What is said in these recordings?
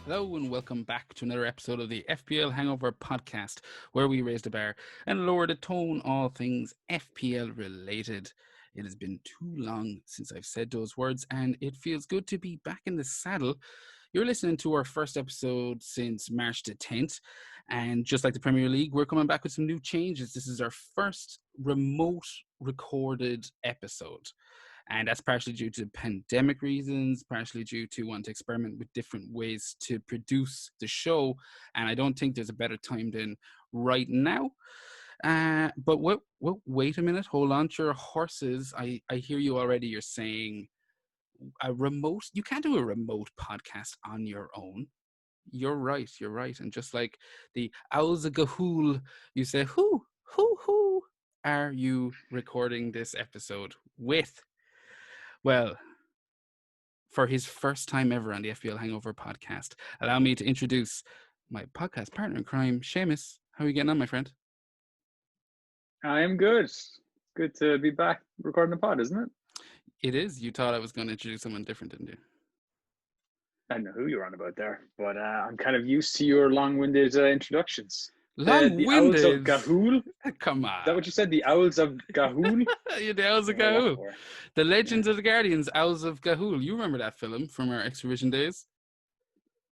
Hello and welcome back to another episode of the FPL Hangover Podcast, where we raise the bar and lower the tone, all things FPL related. It has been too long since I've said those words, and it feels good to be back in the saddle. You're listening to our first episode since March the 10th, and just like the Premier League, we're coming back with some new changes. This is our first remote recorded episode. And that's partially due to pandemic reasons, partially due to wanting to experiment with different ways to produce the show. And I don't think there's a better time than right now. But wait a minute. Hold on to your horses. I hear you already. You're saying a remote. You can't do a remote podcast on your own. You're right. You're right. And just like the owls of Gahool, you say, who are you recording this episode with? Well, for his first time ever on the FPL Hangover Podcast, allow me to introduce my podcast partner in crime, Seamus. How are you getting on, my friend? I am good. Good to be back recording the pod, isn't it? It is. You thought I was going to introduce someone different, didn't you? I don't know who you're on about there, but I'm kind of used to your long-winded introductions. Long-winded? The Owls of Gahool? Come on. Is that what you said? The Owls of Gahool? Yeah, the Owls of Gahool. The Legends of the Guardians, Owls of Gahool. You remember that film from our Extravision days?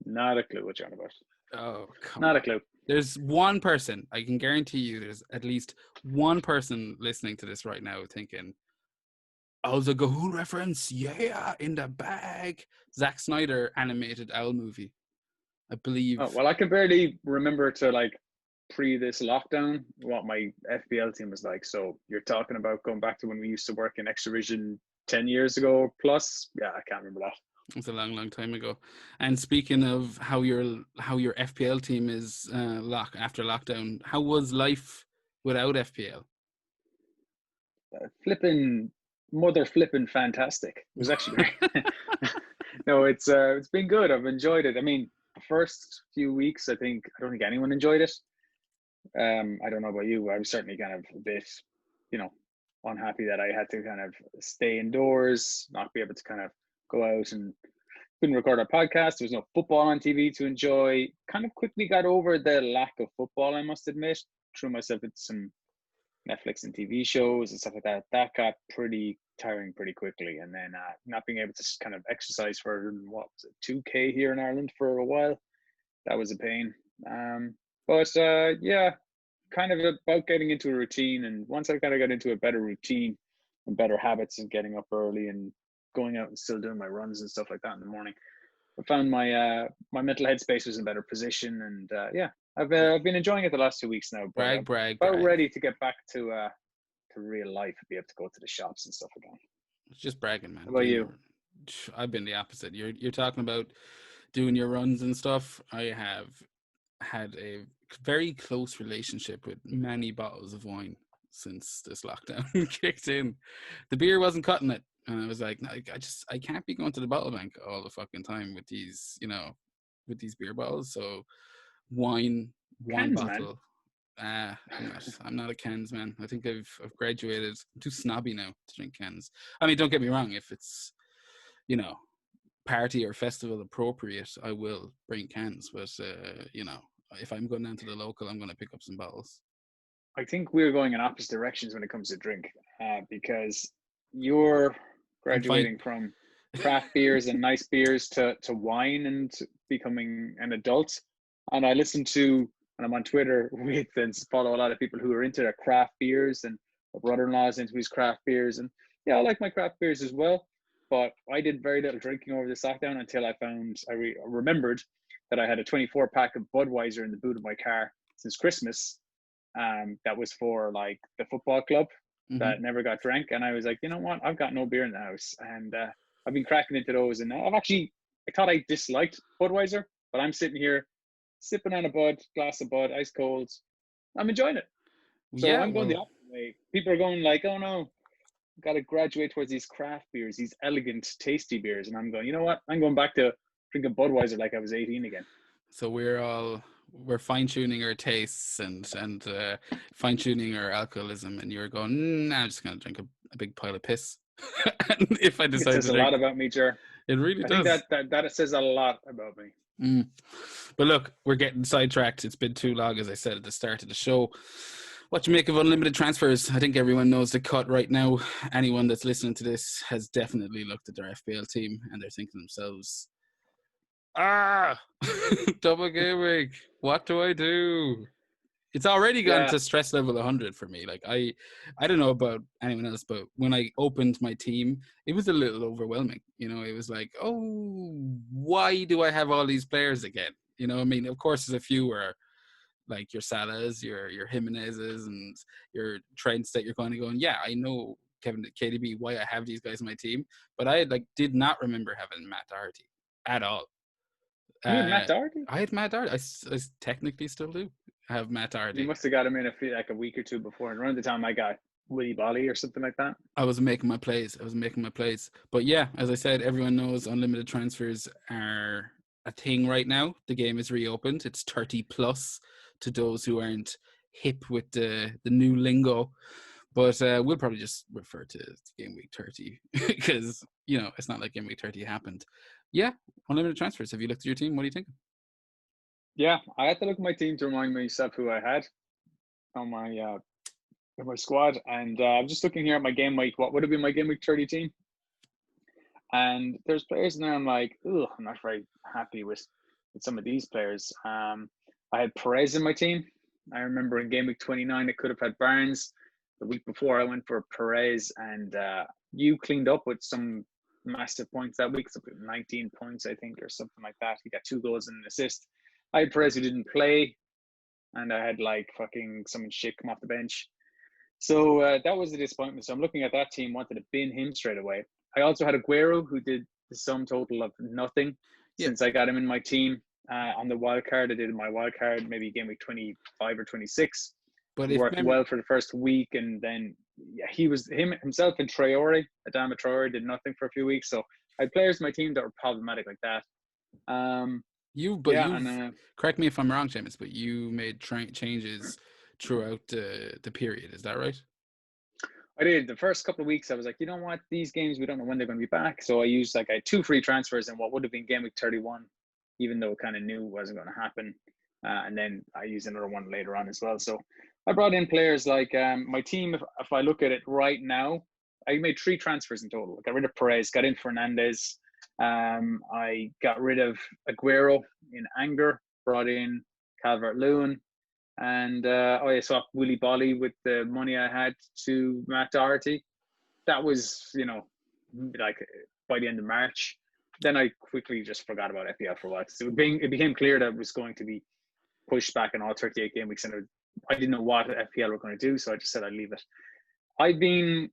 Not a clue what you're on about. Oh, come Not on. a clue. There's one person, I can guarantee you, there's at least one person listening to this right now thinking, Owls of Gahool reference, yeah, in the bag. Zack Snyder animated owl movie, I believe. Oh, well, I can barely remember to pre this lockdown what my FPL team was like. So you're talking about going back to when we used to work in Extravision 10 years ago plus. Yeah, I can't remember that. It's a long time ago. And speaking of how your FPL team is after lockdown, how was life without FPL? Mother flipping fantastic. It was actually no, it's been good. I've enjoyed it. I mean, the first few weeks, I don't think anyone enjoyed it. I don't know about you. I was certainly kind of a bit, unhappy that I had to kind of stay indoors, not be able to kind of go out and couldn't record our podcast. There was no football on TV to enjoy. Kind of quickly got over the lack of football, I must admit. Threw myself into some Netflix and TV shows and stuff like that. That got pretty tiring pretty quickly. And then not being able to kind of exercise for, 2K here in Ireland for a while. That was a pain. Yeah, kind of about getting into a routine. And once I kind of got into a better routine and better habits and getting up early and going out and still doing my runs and stuff like that in the morning, I found my mental headspace was in a better position. And I've been enjoying it the last 2 weeks now. But brag. Ready to get back to real life and be able to go to the shops and stuff again. It's just bragging, man. How about you? I've been the opposite. You're talking about doing your runs and stuff. I have had a very close relationship with many bottles of wine since this lockdown kicked in. The beer wasn't cutting it, and I was like, no, I can't be going to the bottle bank all the fucking time with these, with these beer bottles. So one Cans, bottle. I'm not a cans man. I think I've graduated. I'm too snobby now to drink cans. I mean, don't get me wrong. If it's, party or festival appropriate, I will bring cans. But if I'm going down to the local, I'm going to pick up some bottles. I think we're going in opposite directions when it comes to drink, because you're graduating from craft beers and nice beers to wine and becoming an adult. And I listen to, and I'm on Twitter with and follow a lot of people who are into their craft beers, and my brother-in-law is into his craft beers. And yeah, I like my craft beers as well. But I did very little drinking over this lockdown until I remembered that I had a 24-pack of Budweiser in the boot of my car since Christmas. That was for the football club that never got drank. And I was like, you know what? I've got no beer in the house. And I've been cracking into those. And I thought I disliked Budweiser, but I'm sitting here sipping on a glass of Bud, ice cold. I'm enjoying it. So yeah, I'm going the opposite way. People are going like, oh no, got to graduate towards these craft beers, these elegant, tasty beers. And I'm going, you know what? I'm going back to drinking Budweiser like I was 18 again. So we're fine-tuning our tastes and fine-tuning our alcoholism, and you're going, nah, I'm just going to drink a big pile of piss. And if I decide it says a lot about me, Jer. It really does. I think that says a lot about me. Mm. But look, we're getting sidetracked. It's been too long, as I said at the start of the show. What you make of unlimited transfers? I think everyone knows the cut right now. Anyone that's listening to this has definitely looked at their FPL team and they're thinking to themselves, double game week. What do I do? It's already gone Yeah, to stress level 100 for me. Like I don't know about anyone else, but when I opened my team, it was a little overwhelming. It was like, oh, why do I have all these players again? I mean, of course, there's a few where like your Salahs, your Jimenez's, and your Trents that you're kind of going, yeah, I know Kevin KDB why I have these guys in my team, but I did not remember having Matt Doherty at all. you had Matt Doherty. I had Matt Doherty. I technically still do have Matt You Doherty. must have got him in a week or two before, and around the time I got Willie Bolly or something like that. I was making my plays. But yeah, as I said, everyone knows unlimited transfers are a thing right now. The game is reopened. It's 30 plus to those who aren't hip with the new lingo. But we'll probably just refer to game week 30 because, it's not like game week 30 happened. Yeah, unlimited transfers. Have you looked at your team? What do you think? Yeah, I had to look at my team to remind myself who I had on my squad, and I'm just looking here at my game week. What would have been my game week 30 team? And there's players now I'm like, oh, I'm not very happy with some of these players. I had Perez in my team. I remember in game week 29, I could have had Barnes. The week before, I went for Perez, and you cleaned up with some massive points that week, something 19 points, I think, or something like that. He got 2 goals and an assist. I had Perez who didn't play, and I had like fucking some shit come off the bench. So that was a disappointment. So I'm looking at that team, wanted to bin him straight away. I also had Aguero, who did the sum total of nothing since I got him in my team. On the wild card, I did my wild card maybe game week 25 or 26. But It worked well for the first week, and then himself and Traore, Adama Traore, did nothing for a few weeks. So I had players in my team that were problematic like that. Correct me if I'm wrong, James, but you made changes throughout the period. Is that right? I did. The first couple of weeks, I was like, you know what? These games, we don't know when they're going to be back. So I used I had 2 free transfers in what would have been game week 31, even though it kind of knew it wasn't going to happen. And then I used another one later on as well. So I brought in players like my team. If I look at it right now, I made 3 transfers in total. I got rid of Perez, got in Fernandez. I got rid of Aguero in anger, brought in Calvert-Lewin, and I swapped Willie Bolly with the money I had to Matt Doherty. That was, like by the end of March. Then I quickly just forgot about FPL for a while. So it became clear that it was going to be pushed back in all 38 game weeks, and I didn't know what FPL were going to do, so I just said I'd leave it. I've been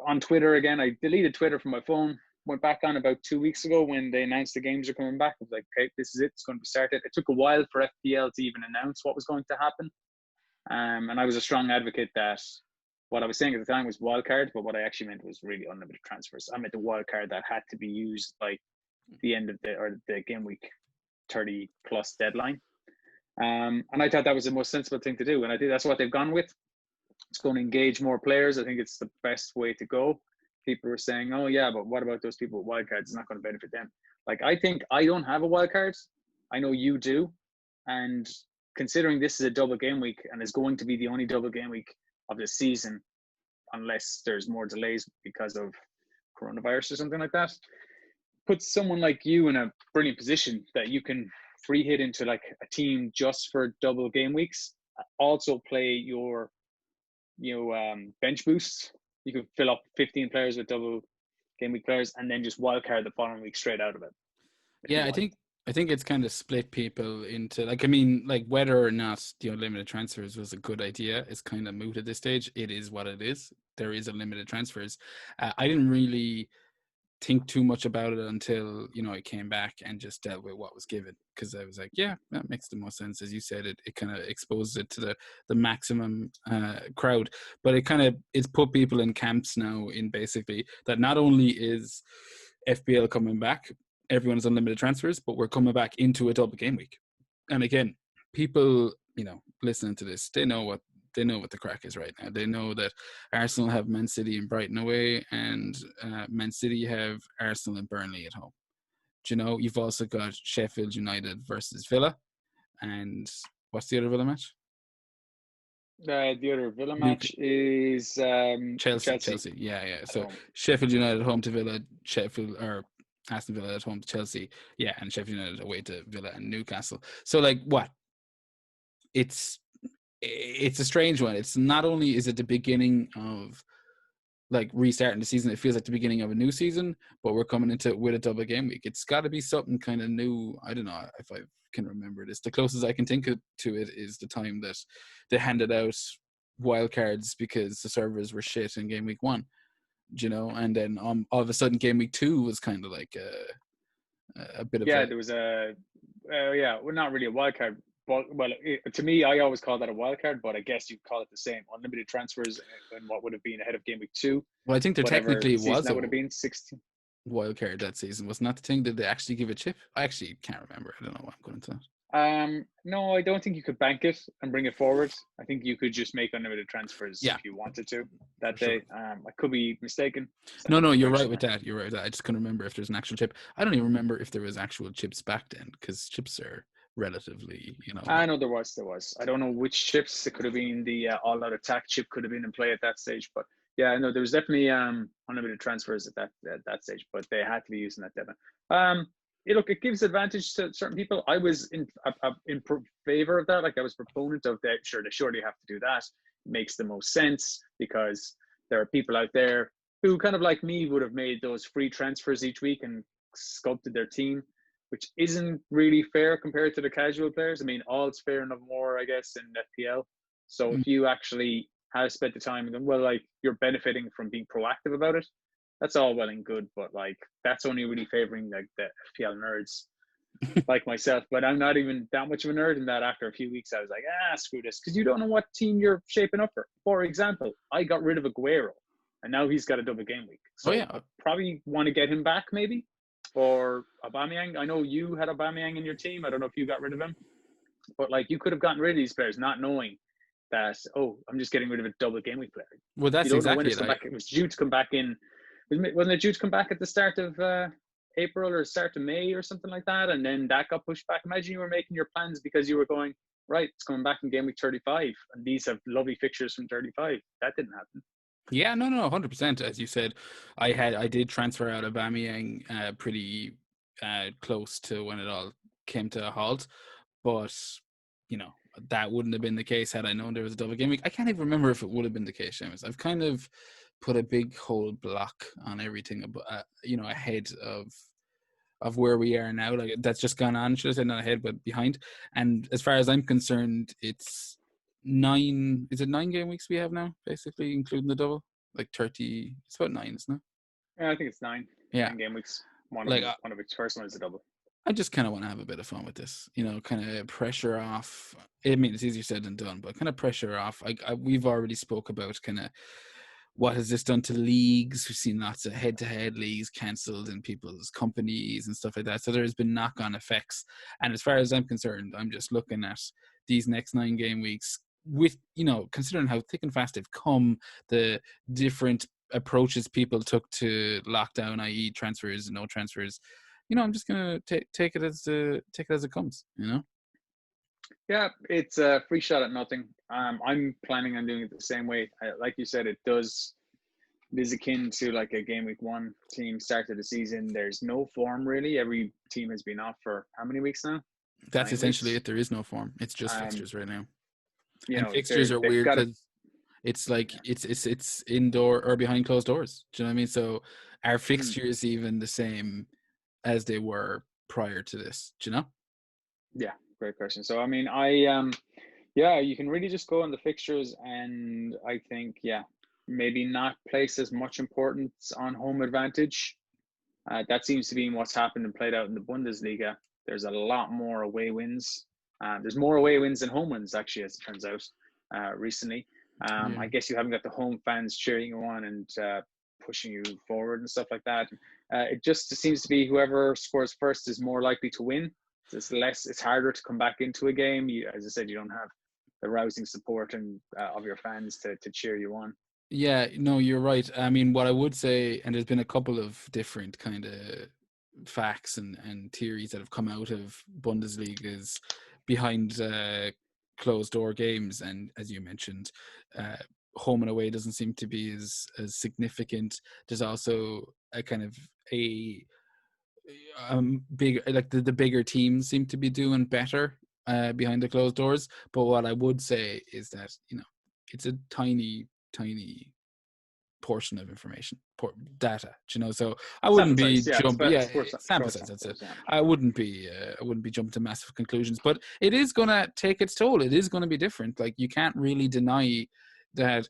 on Twitter again. I deleted Twitter from my phone. Went back on about 2 weeks ago when they announced the games are coming back. I was like, okay, this is it. It's going to be started. It took a while for FPL to even announce what was going to happen. And I was a strong advocate that what I was saying at the time was wildcard, but what I actually meant was really unlimited transfers. I meant the wildcard that had to be used like the end of the game week 30 plus deadline. And I thought that was the most sensible thing to do. And I think that's what they've gone with. It's going to engage more players. I think it's the best way to go. People were saying, oh yeah, but what about those people with wildcards? It's not going to benefit them. Like, I think I don't have a wildcard. I know you do. And considering this is a double game week and is going to be the only double game week of the season, unless there's more delays because of coronavirus or something like that, puts someone like you in a brilliant position that you can free hit into like a team just for double game weeks. Also play your bench boosts. You can fill up 15 players with double game week players and then just wildcard the following week straight out of it. Yeah, I think it's kind of split people into whether or not the unlimited transfers was a good idea is kind of moot at this stage. It is what it is. There is unlimited transfers. I didn't really think too much about it until I came back and just dealt with what was given, because I was like, yeah, that makes the most sense. As you said, it kind of exposes it to the maximum crowd, but it's put people in camps now in basically that not only is FPL coming back, everyone is unlimited transfers, but we're coming back into a double game week. And again, people listening to this, they know what the crack is right now. They know that Arsenal have Man City and Brighton away, and Man City have Arsenal and Burnley at home. Do you know, you've also got Sheffield United versus Villa, and what's the other Villa match? The other Villa New match is Chelsea. Yeah. at So home. Sheffield United home to Villa, Aston Villa at home to Chelsea. Yeah, and Sheffield United away to Villa and Newcastle. So like what? It's a strange one. It's not only is it the beginning of like restarting the season, it feels like the beginning of a new season, but we're coming into it with a double game week. It's got to be something kind of new. I don't know if I can remember this. The closest I can think to it is the time that they handed out wildcards because the servers were shit in game week 1, you know, and then all of a sudden game week 2 was kind of like a bit of Yeah, a there was well, not really a wild card, but to me, I always call that a wild card, but I guess you'd call it the same. Unlimited transfers in what would have been ahead of game week 2, well, I think there whatever technically season was that a would have been 16. wild card that season. Wasn't that the thing? Did they actually give a chip? I actually can't remember. I don't know why I'm going into that. No, I don't think you could bank it and bring it forward. I think you could just make unlimited transfers Yeah, if you wanted to that for sure. day. I could be mistaken. No, you're right with that. You're right with that. I just couldn't remember if there's an actual chip. I don't even remember if there was actual chips back then, because chips are relatively, you know. I know there was. I don't know which chips. It could have been the all-out attack chip could have been in play at that stage. But yeah, no, there was definitely unlimited transfers at that stage, but they had to be using that debit. It gives advantage to certain people. I was in favor of that. Like I was proponent of that. Sure, they surely have to do that. It makes the most sense because there are people out there who kind of like me would have made those free transfers each week and sculpted their team, which isn't really fair compared to the casual players. I mean, all it's fair and no more, I guess, in FPL. So Mm. if you actually have spent the time and well, like you're benefiting from being proactive about it, that's all well and good. But like that's only really favoring like the FPL nerds like myself. But I'm not even that much of a nerd in that. After a few weeks, I was like, screw this, because you don't know what team you're shaping up for. For example, I got rid of Aguero, and now he's got a double game week. So probably want to get him back maybe. Or Aubameyang. I know you had Aubameyang in your team. I don't know if you got rid of him, but like you could have gotten rid of these players not knowing that. Oh, I'm just getting rid of a double game week player. Well, that's you don't know when exactly it's come back. It was due to come back in. Wasn't it due to come back at the start of April or start of May or something like that? And then that got pushed back. Imagine you were making your plans because you were going right. It's coming back in game week 35, and these have lovely fixtures from 35. That didn't happen. Yeah, no, 100%. As you said, I did transfer out of Aubameyang pretty close to when it all came to a halt, but you know that wouldn't have been the case had I known there was a double game week. I can't even remember if it would have been the case, Seamus. I've kind of put a big whole block on everything, ahead of where we are now. Like that's just gone on. Should I say not ahead, but behind. And as far as I'm concerned, it's 9. Is it 9 game weeks we have now, basically, including the double? Like 30. It's about 9, isn't it? Yeah, I think it's 9. Yeah, 9 game weeks. One of its first one is a double. I just kind of want to have a bit of fun with this, kind of pressure off. I mean, it's easier said than done, but kind of pressure off. We've already spoke about kind of what has this done to leagues. We've seen lots of head-to-head leagues cancelled in people's companies and stuff like that. So there's been knock-on effects. And as far as I'm concerned, I'm just looking at these next 9 game weeks with, considering how thick and fast they've come, the different approaches people took to lockdown, i.e. transfers and no transfers. I'm just gonna take it as it comes. Yeah, it's a free shot at nothing. I'm planning on doing it the same way. Like you said, it is akin to like a game week 1 team start of the season. There's no form really. Every team has been off for how many weeks now? That's essentially it. There is no form. It's just fixtures right now. And fixtures are weird because it's like it's indoor or behind closed doors. Do you know what I mean? So are fixtures even the same as they were prior to this? Do you know? Yeah, great question. So I mean, you can really just go on the fixtures, and I think maybe not place as much importance on home advantage. That seems to be what's happened and played out in the Bundesliga. There's a lot more away wins. There's more away wins than home wins, actually, as it turns out, recently. I guess you haven't got the home fans cheering you on and pushing you forward and stuff like that. It just seems to be whoever scores first is more likely to win. It's harder to come back into a game. As I said, you don't have the rousing support and of your fans to cheer you on. Yeah, no, you're right. I mean, what I would say, and there's been a couple of different kind of facts and theories that have come out of Bundesliga's behind closed door games, and as you mentioned, home and away doesn't seem to be as significant. There's also a kind of a big, like the bigger teams seem to be doing better behind the closed doors. But what I would say is that, you know, it's a tiny portion of information, data, you know. So I wouldn't Sample be size, yeah, jumping. Yeah, sample short size. That's sample it. size, yeah. I wouldn't be jumping to massive conclusions, but it is gonna take its toll. It is gonna be different. Like, you can't really deny that,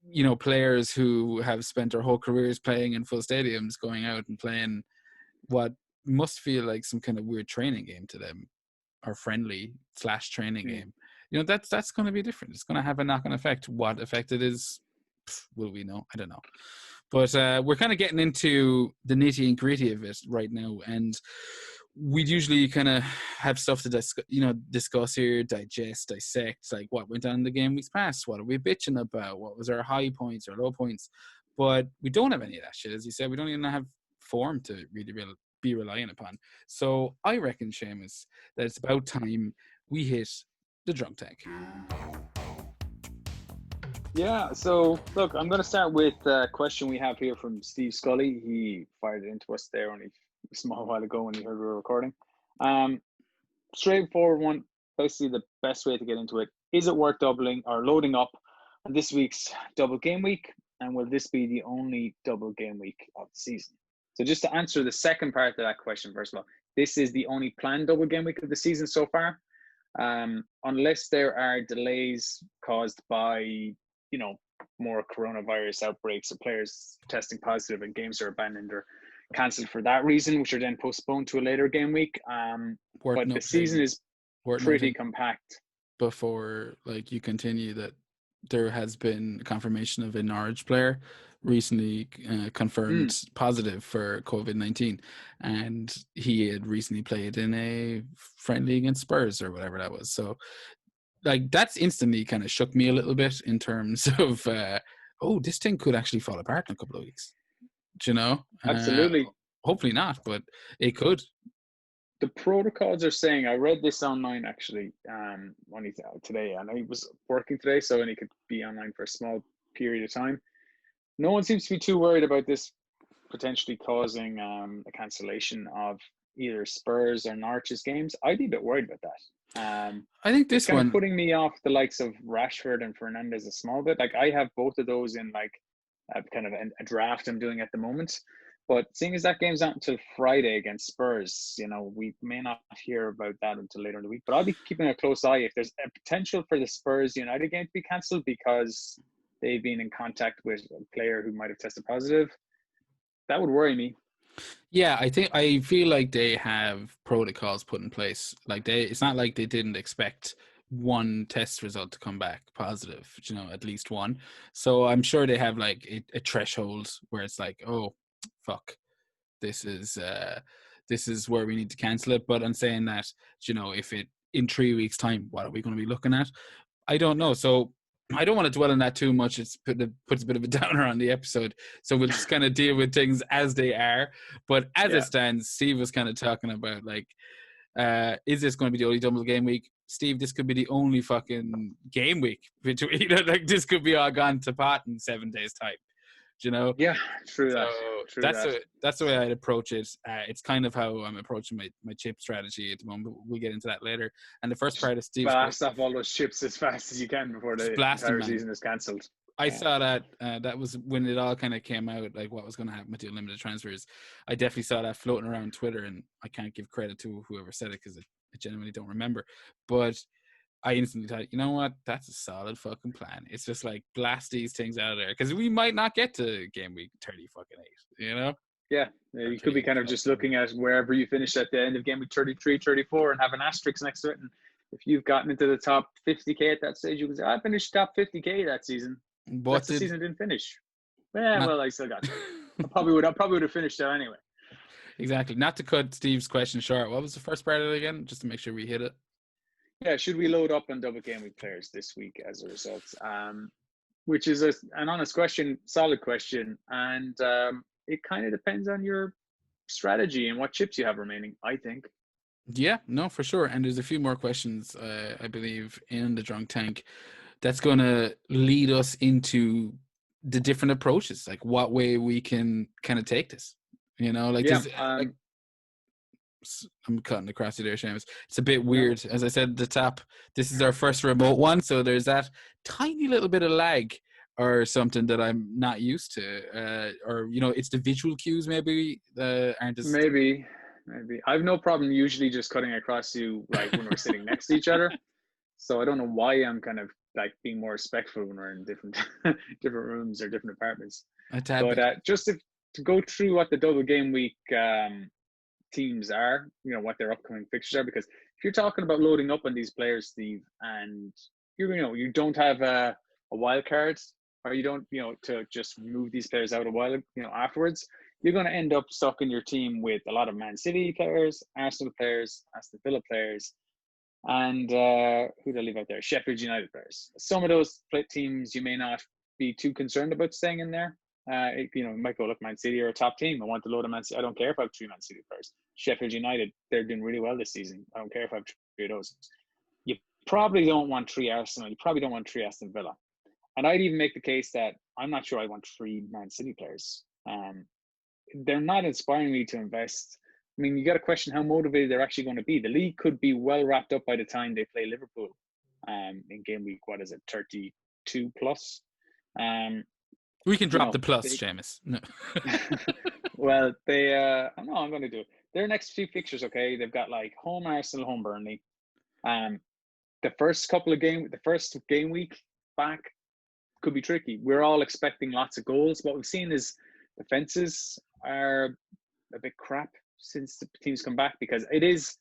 you know, players who have spent their whole careers playing in full stadiums, going out and playing what must feel like some kind of weird training game to them, or friendly / training game. You know, that's going to be different. It's going to have a knock-on effect. What effect it is, will we know? I don't know. But we're kind of getting into the nitty and gritty of it right now, and we'd usually kind of have stuff to discuss here, digest, dissect, like what went on in the game weeks past, what are we bitching about, what was our high points or low points. But we don't have any of that shit, as you said. We don't even have form to really be relying upon. So I reckon, Seamus, that it's about time we hit the drunk tank. Yeah, so look, I'm going to start with a question we have here from Steve Scully. He fired it into us there only a small while ago when he heard we were recording. Straightforward one, basically the best way to get into it. Is it worth doubling or loading up on this week's double game week? And will this be the only double game week of the season? So just to answer the second part of that question, first of all, this is the only planned double game week of the season so far. Unless there are delays caused by, you know, more coronavirus outbreaks or players testing positive and games are abandoned or cancelled for that reason, which are then postponed to a later game week. But the season is pretty compact. Before, like, you continue, that there has been confirmation of a Norwich player recently confirmed positive for COVID-19, and he had recently played in a friendly against Spurs or whatever that was. So, like, that's instantly kind of shook me a little bit in terms of this thing could actually fall apart in a couple of weeks. Do you know? Absolutely. Hopefully not, but it could. The protocols are saying, I read this online actually only today, and I was working today, so only could be online for a small period of time. No one seems to be too worried about this potentially causing a cancellation of either Spurs or Norwich's games. I'd be a bit worried about that. I think this kind one of putting me off the likes of Rashford and Fernandes a small bit. Like, I have both of those in like kind of a draft I'm doing at the moment. But seeing as that game's not until Friday against Spurs, you know, we may not hear about that until later in the week. But I'll be keeping a close eye if there's a potential for the Spurs United game to be cancelled because they've been in contact with a player who might have tested positive. That would worry me. Yeah, I feel like they have protocols put in place. Like, it's not like they didn't expect one test result to come back positive, you know, at least one. So I'm sure they have like a threshold where it's like, oh, fuck, this is where we need to cancel it. But I'm saying that, you know, if it in 3 weeks' time, what are we going to be looking at? I don't know. So I don't want to dwell on that too much. It puts a bit of a downer on the episode. So we'll just kind of deal with things as they are. But as it stands, Steve was kind of talking about, like, is this going to be the only double game week? Steve, this could be the only fucking game week. You know, like, this could be all gone to pot in 7 days' time. You know? Yeah, true that. True that's the way I'd approach it. It's kind of how I'm approaching my chip strategy at the moment. We'll get into that later. And the first part of Steve's blast off all those chips as fast as you can before the entire season is cancelled. I saw that. That was when it all kind of came out, like what was going to happen with the unlimited transfers. I definitely saw that floating around Twitter, and I can't give credit to whoever said it because I genuinely don't remember. But I instantly thought, you know what? That's a solid fucking plan. It's just like, blast these things out of there because we might not get to game week 30 fucking 8, you know? Yeah, you could be kind of just looking at wherever you finish at the end of game week 33, 34 and have an asterisk next to it. And if you've gotten into the top 50K at that stage, you can say, I finished top 50K that season. But the season didn't finish. Yeah, well, I still got there. I probably would have finished there anyway. Exactly. Not to cut Steve's question short, what was the first part of it again? Just to make sure we hit it. Yeah, should we load up on double game week players this week as a result? Which is an honest question, solid question, and it kind of depends on your strategy and what chips you have remaining, I think. Yeah, no, for sure. And there's a few more questions, I believe, in the drunk tank that's going to lead us into the different approaches, like what way we can kind of take this. Like Yeah. there's like I'm cutting across you there, Seamus. It's a bit weird. As I said at the top, this is our first remote one, so there's that tiny little bit of lag or something that I'm not used to. Or it's the visual cues maybe aren't as Maybe. I've no problem usually just cutting across you like when we're sitting next to each other. So I don't know why I'm kind of like being more respectful when we're in different different rooms or different apartments. a tad But bit. just to go through what the double game week teams are, what their upcoming fixtures are, because if you're talking about loading up on these players, Steve, and you don't have a wild card, or you don't to just move these players out a while afterwards, you're going to end up stuck in your team with a lot of Man City players, Arsenal players, Aston Villa players, and who did I leave out there? Sheffield United players. Some of those teams you may not be too concerned about staying in there. It might go, look, Man City are a top team. I want to load of Man City. I don't care if I have 3 Man City players. Sheffield United, they're doing really well this season. I don't care if I have 3 of those. You probably don't want 3 Arsenal. You probably don't want 3 Aston Villa. And I'd even make the case that I'm not sure I want 3 Man City players. They're not inspiring me to invest. I mean, you got to question how motivated they're actually going to be. The league could be well wrapped up by the time they play Liverpool in game week, 32 plus. We can drop the plus, Seamus. No. Well, I know I'm going to do it. Their next few fixtures, okay, they've got like home Arsenal, home Burnley. The first game week back could be tricky. We're all expecting lots of goals. What we've seen is defenses are a bit crap since the teams come back, because it is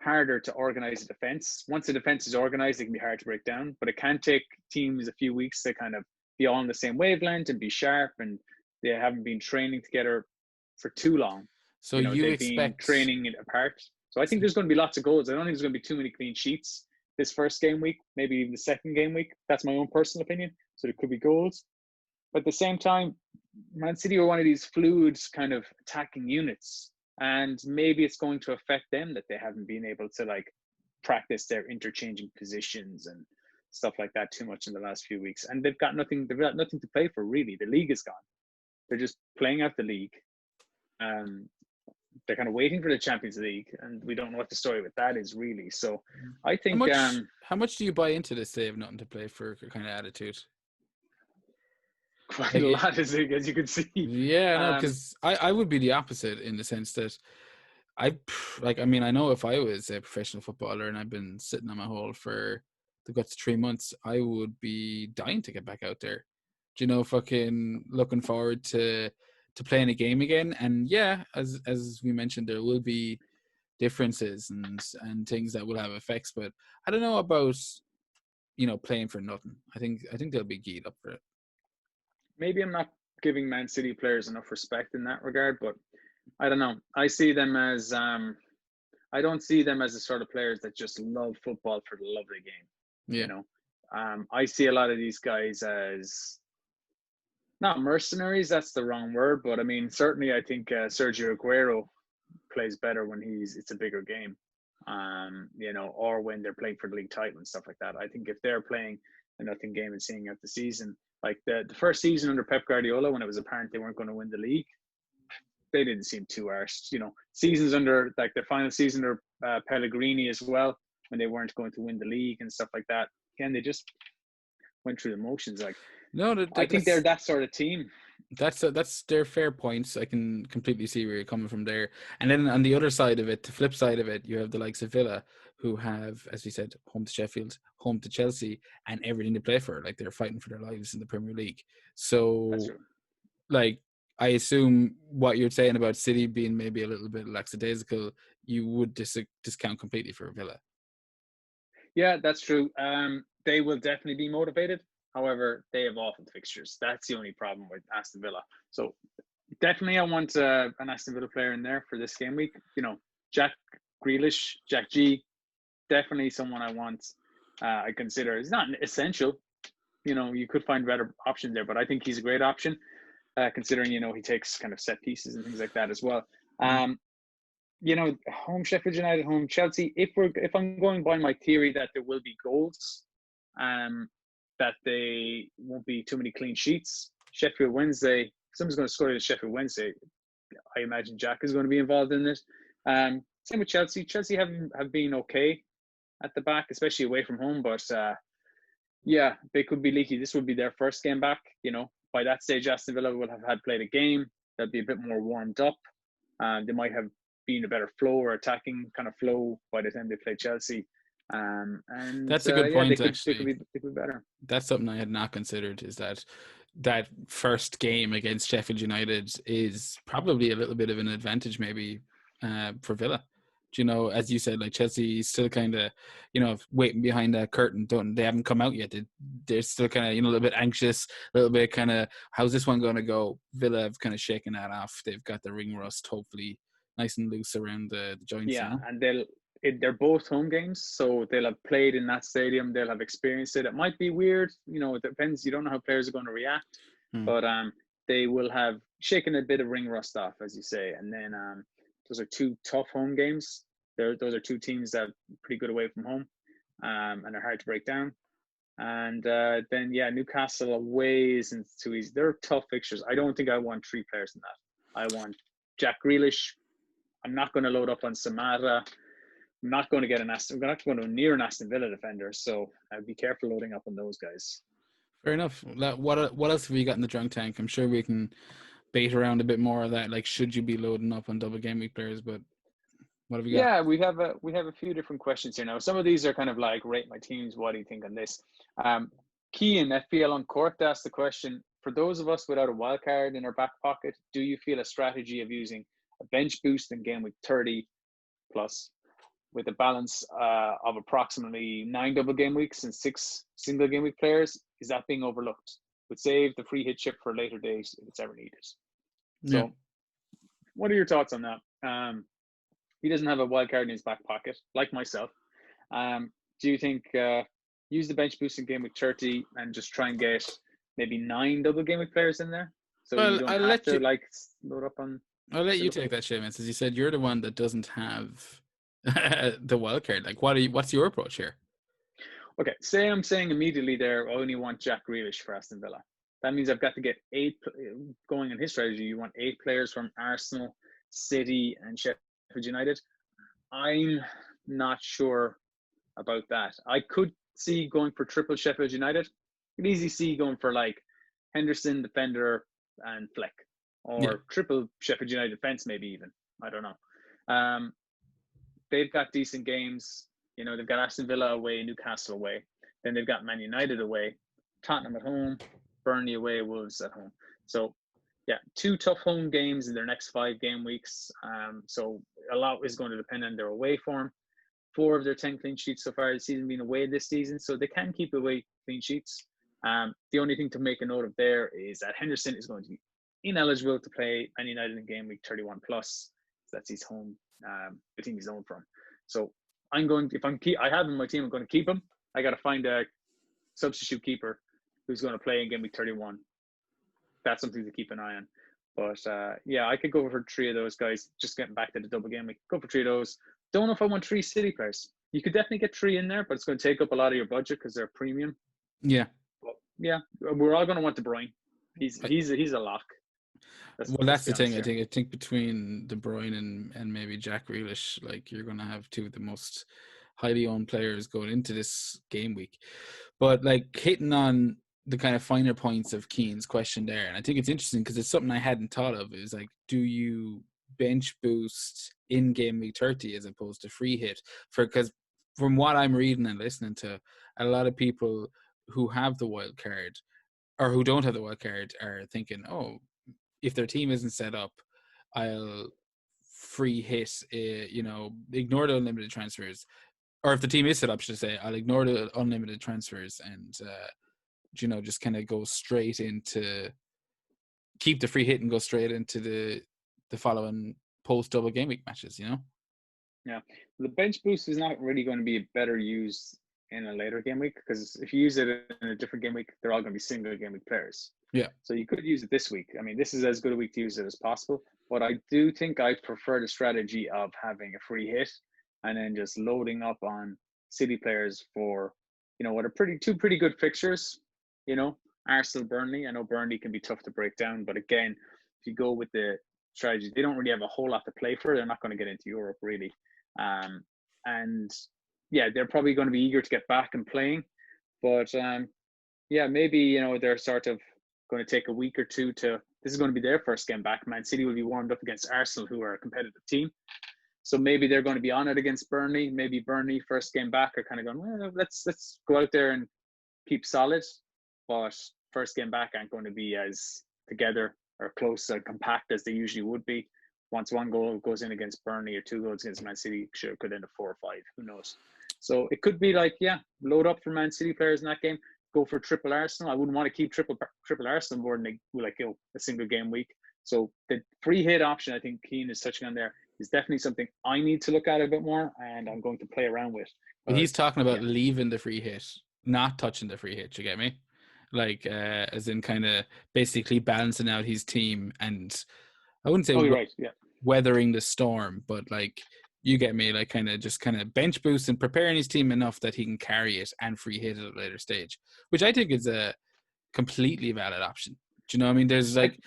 harder to organize a defense. Once the defense is organized, it can be hard to break down, but it can take teams a few weeks to kind of be all on the same wavelength and be sharp, and they haven't been training together for too long. So they've been training it apart. So I think there's going to be lots of goals. I don't think there's going to be too many clean sheets this first game week, maybe even the second game week. That's my own personal opinion. So there could be goals. But at the same time, Man City are one of these fluid kind of attacking units. And maybe it's going to affect them that they haven't been able to like practice their interchanging positions and stuff like that too much in the last few weeks. And they've got nothing to play for, really. The league is gone. They're just playing out the league. They're kind of waiting for the Champions League, and we don't know what the story with that is, really. So I think how much do you buy into this? They have nothing to play for kind of attitude. Quite a lot, as you can see. Yeah, no, because I would be the opposite in the sense that I know if I was a professional footballer and I've been sitting on my hole for the guts 3 months, I would be dying to get back out there. Fucking looking forward to playing a game again. And yeah, as we mentioned, there will be differences and things that will have effects, but I don't know about playing for nothing. I think they'll be geared up for it. Maybe I'm not giving Man City players enough respect in that regard, but I don't know. I see them as I don't see them as the sort of players that just love football for the love of the game. Yeah. I see a lot of these guys as not mercenaries. That's the wrong word, but I mean, certainly I think Sergio Aguero plays better when it's a bigger game, or when they're playing for the league title and stuff like that. I think if they're playing a nothing game and seeing out the season, like the first season under Pep Guardiola, when it was apparent they weren't going to win the league, they didn't seem too arsed. Seasons under like the final season under Pellegrini as well, when they weren't going to win the league and stuff like that. Again, they just went through the motions. Like, no, I think they're that sort of team. That's their fair points. I can completely see where you're coming from there. And then on the other side of it, the flip side of it, you have the likes of Villa, who have, as we said, home to Sheffield, home to Chelsea, and everything to play for. Like, they're fighting for their lives in the Premier League. So, like, I assume what you're saying about City being maybe a little bit lackadaisical, you would discount completely for Villa. Yeah, that's true. They will definitely be motivated. However, they have awful fixtures. That's the only problem with Aston Villa. So definitely I want an Aston Villa player in there for this game week. Jack Grealish, Jack G, definitely someone I want. I consider it's not essential. You could find better options there, but I think he's a great option, considering, he takes kind of set pieces and things like that as well. Home Sheffield United, home Chelsea. If I'm going by my theory that there will be goals, that they won't be too many clean sheets. Sheffield Wednesday, someone's going to score against Sheffield Wednesday. I imagine Jack is going to be involved in it. Same with Chelsea. Chelsea have been okay at the back, especially away from home, but they could be leaky. This would be their first game back. By that stage, Aston Villa will have had played a game. They'll be a bit more warmed up. They might have been a better flow or attacking kind of flow by the time they play Chelsea. And that's a good point. They could be better. That's something I had not considered. Is that first game against Sheffield United is probably a little bit of an advantage, maybe for Villa. As you said, like Chelsea still kind of, waiting behind that curtain. They haven't come out yet. They're still kind of, a little bit anxious, a little bit kind of, how's this one going to go? Villa have kind of shaken that off. They've got the ring rust, hopefully, nice and loose around the joints. Yeah, and they're both home games, so they'll have played in that stadium. They'll have experienced it. It might be weird, it depends. You don't know how players are going to react, but they will have shaken a bit of ring rust off, as you say. And then those are two tough home games. Those are two teams that are pretty good away from home, and they're hard to break down. And then Newcastle away isn't too easy. They're tough fixtures. I don't think I want three players in that. I want Jack Grealish. I'm not going to load up on Samata. I'm not going to get I'm not going to near an Aston Villa defender, so I'd be careful loading up on those guys. Fair enough. What else have you got in the drunk tank? I'm sure we can bait around a bit more of that. Like, should you be loading up on double game week players? But what have you got? Yeah, we have a few different questions here now. Some of these are kind of like rate my teams. What do you think on this? Kean FPL on Court asked the question: for those of us without a wild card in our back pocket, do you feel a strategy of using a bench boost in game week 30 plus, with a balance of approximately 9 double game weeks and 6 single game week players, is that being overlooked? Would save the free hit chip for a later date if it's ever needed. So, what are your thoughts on that? He doesn't have a wild card in his back pocket, like myself. Do you think use the bench boost in game week 30 and just try and get maybe 9 double game week players in there? So you don't have to load up on. I'll let you take that, Seamus. As you said, you're the one that doesn't have the wild card. Like, what's your approach here? Okay, say I'm saying immediately there, I only want Jack Grealish for Aston Villa. That means I've got to get 8, going in his strategy, you want 8 players from Arsenal, City, and Sheffield United. I'm not sure about that. I could see going for triple Sheffield United. I could easily see going for like Henderson, defender, and Fleck. Or triple Sheffield United defense, maybe even. I don't know. They've got decent games. They've got Aston Villa away, Newcastle away. Then they've got Man United away, Tottenham at home, Burnley away, Wolves at home. So, 2 tough home games in their next 5 game weeks. So a lot is going to depend on their away form. 4 of their 10 clean sheets so far this season being away this season. So they can keep away clean sheets. The only thing to make a note of there is that Henderson is going to be ineligible to play Man United in game week 31 plus. So that's his home, the team he's known from. So I have him in my team, I'm going to keep him. I got to find a substitute keeper who's going to play in game week 31. That's something to keep an eye on. But I could go for 3 of those guys. Just getting back to the double game week, go for 3 of those. Don't know if I want 3 City players. You could definitely get 3 in there, but it's going to take up a lot of your budget because they're premium. Yeah. But we're all going to want De Bruyne. He's a lock. That's the thing. I think between De Bruyne and maybe Jack Grealish, like, you're going to have 2 of the most highly owned players going into this game week. But like, hitting on the kind of finer points of Keane's question there, and I think it's interesting because it's something I hadn't thought of. Is like, do you bench boost in game week 30 as opposed to free hit? Because from what I'm reading and listening to, a lot of people who have the wild card or who don't have the wild card are thinking, oh, if their team isn't set up, I'll free hit, ignore the unlimited transfers. Or if the team is set up, should I say, I'll ignore the unlimited transfers and, just kind of go straight into, keep the free hit and go straight into the following post-double game week matches, Yeah. The bench boost is not really going to be better used in a later game week, because if you use it in a different game week, they're all going to be single game week players. Yeah. So you could use it this week. I mean, this is as good a week to use it as possible. But I do think I prefer the strategy of having a free hit and then just loading up on City players for, what are two pretty good fixtures. Arsenal, Burnley. I know Burnley can be tough to break down, but again, if you go with the strategy, they don't really have a whole lot to play for. They're not going to get into Europe really, and yeah, they're probably going to be eager to get back and playing. But yeah, maybe they're sort of going to take a week or two to. This is going to be their first game back. Man City will be warmed up against Arsenal, who are a competitive team. So maybe they're going to be on it against Burnley. Maybe Burnley first game back are kind of going, well, let's go out there and keep solid. But first game back aren't going to be as together or close or compact as they usually would be. Once one goal goes in against Burnley or two goals against Man City, sure, could end up 4 or 5. Who knows? So it could be like, yeah, load up for Man City players in that game. Go for triple Arsenal. I wouldn't want to keep triple Arsenal more than a single game week. So the free hit option, I think Keane is touching on there, is definitely something I need to look at a bit more, and I'm going to play around with. But he's talking about leaving the free hit, not touching the free hit. You get me? Like, as in kind of basically balancing out his team, and I wouldn't say right, yeah, weathering the storm, but like, you get me, like kind of bench boosting, preparing his team enough that he can carry it and free hit at a later stage, which I think is a completely valid option. Do you know what I mean? There's like,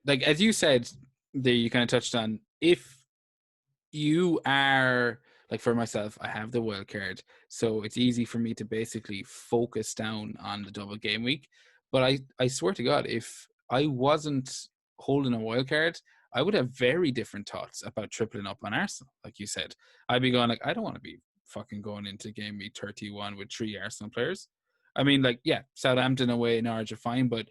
like as you said, there you kind of touched on, if you are like, for myself, I have the wild card, so it's easy for me to basically focus down on the double game week. But I swear to God, if I wasn't holding a wild card, I would have very different thoughts about tripling up on Arsenal. Like you said, I'd be going like, I don't want to be fucking going into game week 31 with 3 Arsenal players. I mean, like, yeah, Southampton away in Norwich are fine, but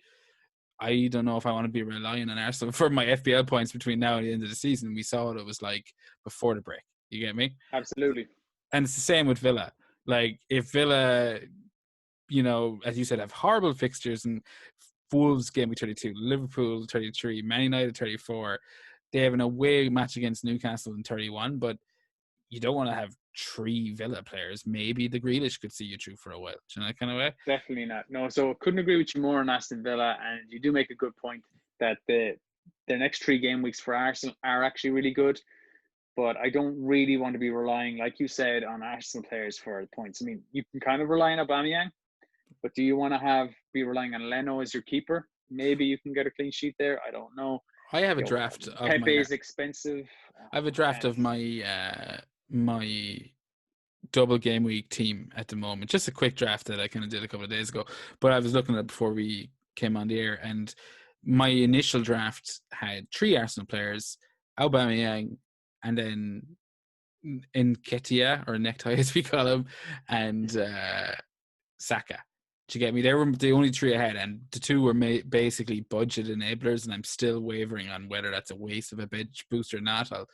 I don't know if I want to be relying on Arsenal for my FPL points between now and the end of the season. We saw what it was like before the break. You get me? Absolutely. And it's the same with Villa. Like, if Villa, as you said, have horrible fixtures, and Wolves game week 32, Liverpool 33, Man United 34, they have an away match against Newcastle in 31, but you don't want to have 3 Villa players. Maybe the Grealish could see you through for a while. Do you know that kind of way? Definitely not. No, so couldn't agree with you more on Aston Villa, and you do make a good point that the next 3 game weeks for Arsenal are actually really good. But I don't really want to be relying, like you said, on Arsenal players for points. I mean, you can kind of rely on Aubameyang, but do you want to be relying on Leno as your keeper? Maybe you can get a clean sheet there. I don't know. I have a draft of Pepe is expensive. I have a draft of my my double game week team at the moment. Just a quick draft that I kind of did a couple of days ago, but I was looking at it before we came on the air, and my initial draft had 3 Arsenal players, Aubameyang, and then Nketiah, or Necktie as we call him, and Saka. Do you get me? They were the only 3 I had, and the 2 were basically budget enablers, and I'm still wavering on whether that's a waste of a bench boost or not. I'll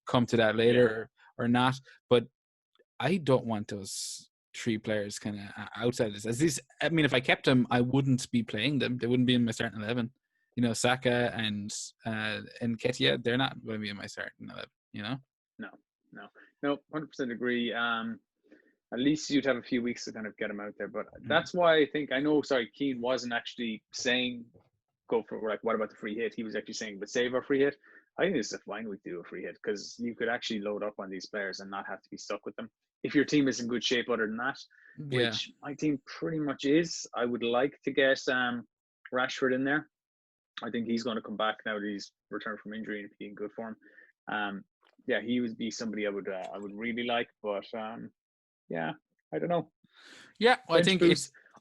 come to that later or not. But I don't want those 3 players kind of outside of this. I mean, if I kept them, I wouldn't be playing them. They wouldn't be in my starting 11. Saka and Nketiah, they're not going to be in my starting 11. No, 100% agree. At least you'd have a few weeks to kind of get him out there. But that's why I think, Keane wasn't actually saying go for, like, what about the free hit? He was actually saying, but save our free hit. I think this is a fine week to do a free hit, because you could actually load up on these players and not have to be stuck with them. If your team is in good shape other than that, which my team pretty much is, I would like to get Rashford in there. I think he's going to come back now that he's returned from injury and be in good form. Yeah, he would be somebody I would really like, but yeah, I don't know. Yeah, well, I think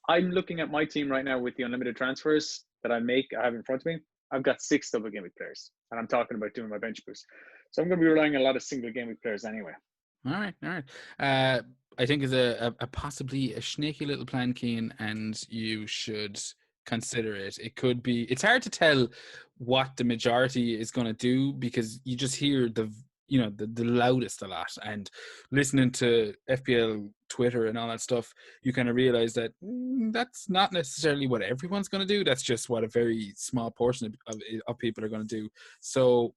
I'm looking at my team right now with the unlimited transfers that I have in front of me. I've got 6 double game week players, and I'm talking about doing my bench boost. So I'm going to be relying on a lot of single game week players anyway. All right. I think is a possibly a snaky little plan, Keane, and you should consider it. It could be. It's hard to tell what the majority is going to do, because you just hear the loudest a lot, and listening to FPL Twitter and all that stuff, you kind of realize that that's not necessarily what everyone's going to do. That's just what a very small portion of people are going to do. So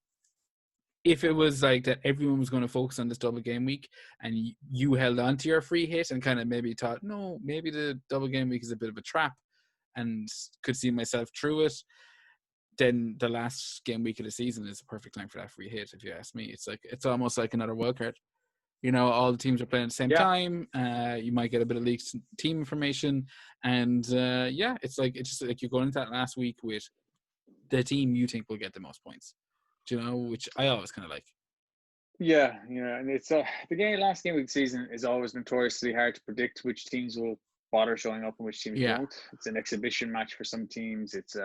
if it was like that everyone was going to focus on this double game week and you held on to your free hit and kind of maybe thought, no, maybe the double game week is a bit of a trap and could see myself through it, then the last game week of the season is a perfect time for that free hit, if you ask me. It's almost like another wildcard. You know, all the teams are playing at the same time. You might get a bit of leaked team information. And it's just like you're going into that last week with the team you think will get the most points. Do you know, which I always kind of like. Yeah, and it's the last game week season is always notoriously hard to predict which teams will bother showing up and which teams won't. It's an exhibition match for some teams. It's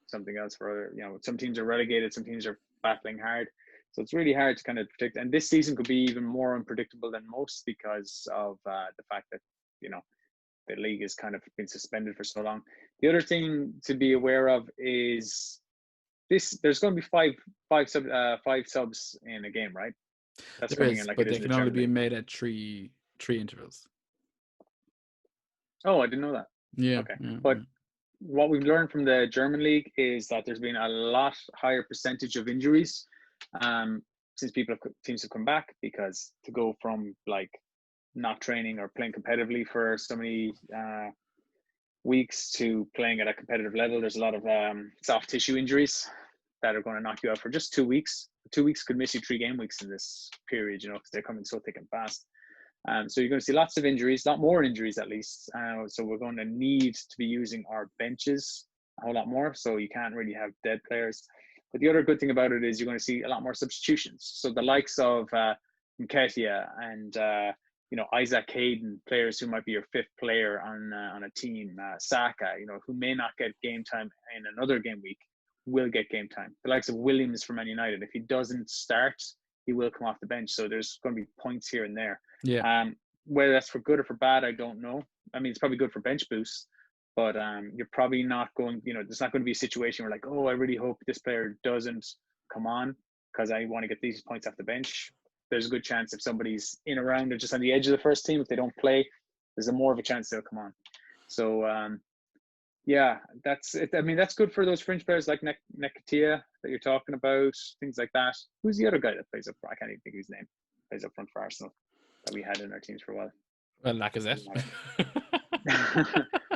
something else for other. Some teams are relegated, some teams are battling hard. So it's really hard to kind of predict. And this season could be even more unpredictable than most because of the fact that, the league has kind of been suspended for so long. The other thing to be aware of is there's going to be five subs in a game, right? That's coming in like but they can only be made at three intervals. Oh, I didn't know that. Yeah. Okay. Yeah, but what we've learned from the German league is that there's been a lot higher percentage of injuries since teams have come back, because to go from like not training or playing competitively for so many weeks to playing at a competitive level, there's a lot of soft tissue injuries that are going to knock you out for just 2 weeks. 2 weeks could miss you 3 game weeks in this period, because they're coming so thick and fast. So you're going to see lots of injuries, a lot more injuries at least. So we're going to need to be using our benches a whole lot more. So you can't really have dead players. But the other good thing about it is you're going to see a lot more substitutions. So the likes of Nketiah and Isaac Hayden, players who might be your 5th player on a team, Saka, who may not get game time in another game week, will get game time. The likes of Williams from Man United, if he doesn't start, he will come off the bench. So there's going to be points here and there. Yeah. Whether that's for good or for bad, I don't know. I mean, it's probably good for bench boosts, but you're probably not going, there's not going to be a situation where like, oh, I really hope this player doesn't come on because I want to get these points off the bench. There's a good chance if somebody's in around or just on the edge of the first team, if they don't play, there's a more of a chance they'll come on. So, that's it. I mean, that's good for those fringe players like Nketiah that you're talking about, things like that. Who's the other guy that plays up front? I can't even think of his name. Plays up front for Arsenal that we had in our teams for a while. Well, Lacazette.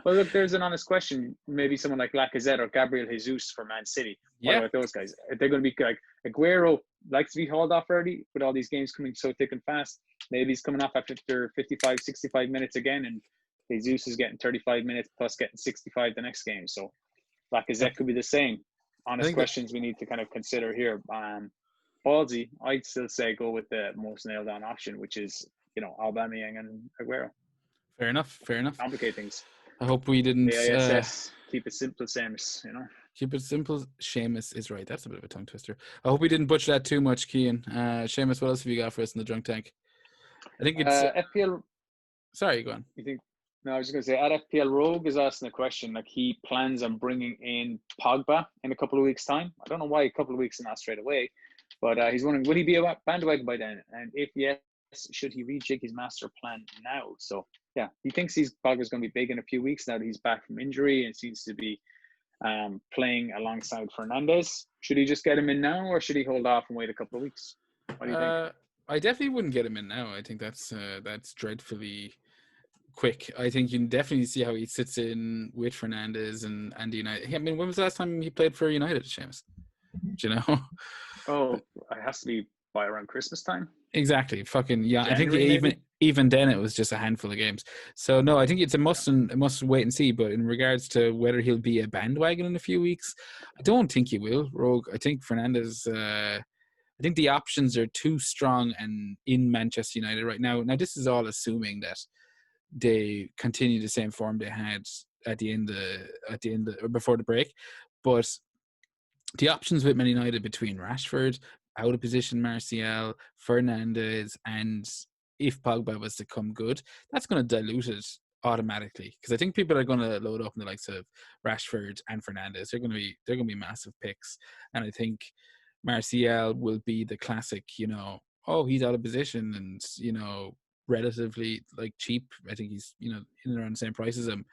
Well, look, there's an honest question. Maybe someone like Lacazette or Gabriel Jesus for Man City. What about those guys? They're going to be like Aguero likes to be hauled off early with all these games coming so thick and fast. Maybe he's coming off after 55, 65 minutes again, and Jesus is getting 35 minutes plus getting 65 the next game. So Lacazette could be the same. Honest questions we need to kind of consider here. Ballsy, I'd still say go with the most nailed on option, which is, Aubameyang and Aguero. Fair enough. Complicate things. I hope we didn't. Keep it simple, Seamus, Keep it simple. Seamus is right. That's a bit of a tongue twister. I hope we didn't butcher that too much, Cian. Seamus, what else have you got for us in the drunk tank? I think it's FPL. Sorry, go on. You think? No, I was just going to say, at FPL Rogue is asking a question, like he plans on bringing in Pogba in a couple of weeks' time. I don't know why a couple of weeks and not straight away, but he's wondering, will he be a bandwagon by then? And if yes, should he rejig his master plan now? So, yeah, he thinks Pogba's going to be big in a few weeks now that he's back from injury and seems to be playing alongside Fernandes. Should he just get him in now, or should he hold off and wait a couple of weeks? What do you think? I definitely wouldn't get him in now. I think that's dreadfully quick. I think you can definitely see how he sits in with Fernandes and the United. I mean, when was the last time he played for United, Seamus? Do you know? Oh, it has to be by around Christmas time. Exactly. Fucking yeah. January, I think even then it was just a handful of games. So no, I think it's a must wait and see. But in regards to whether he'll be a bandwagon in a few weeks, I don't think he will. Rogue. I think Fernandes. I think the options are too strong and in Manchester United right now. Now this is all assuming that they continue the same form they had at the end or before the break, but the options with Man United between Rashford, out of position Martial, Fernandes, and if Pogba was to come good, that's going to dilute it automatically, because I think people are going to load up in the likes of Rashford and Fernandes. They're going to be massive picks, and I think Martial will be the classic, he's out of position and relatively cheap. I think he's in and around the same price as him.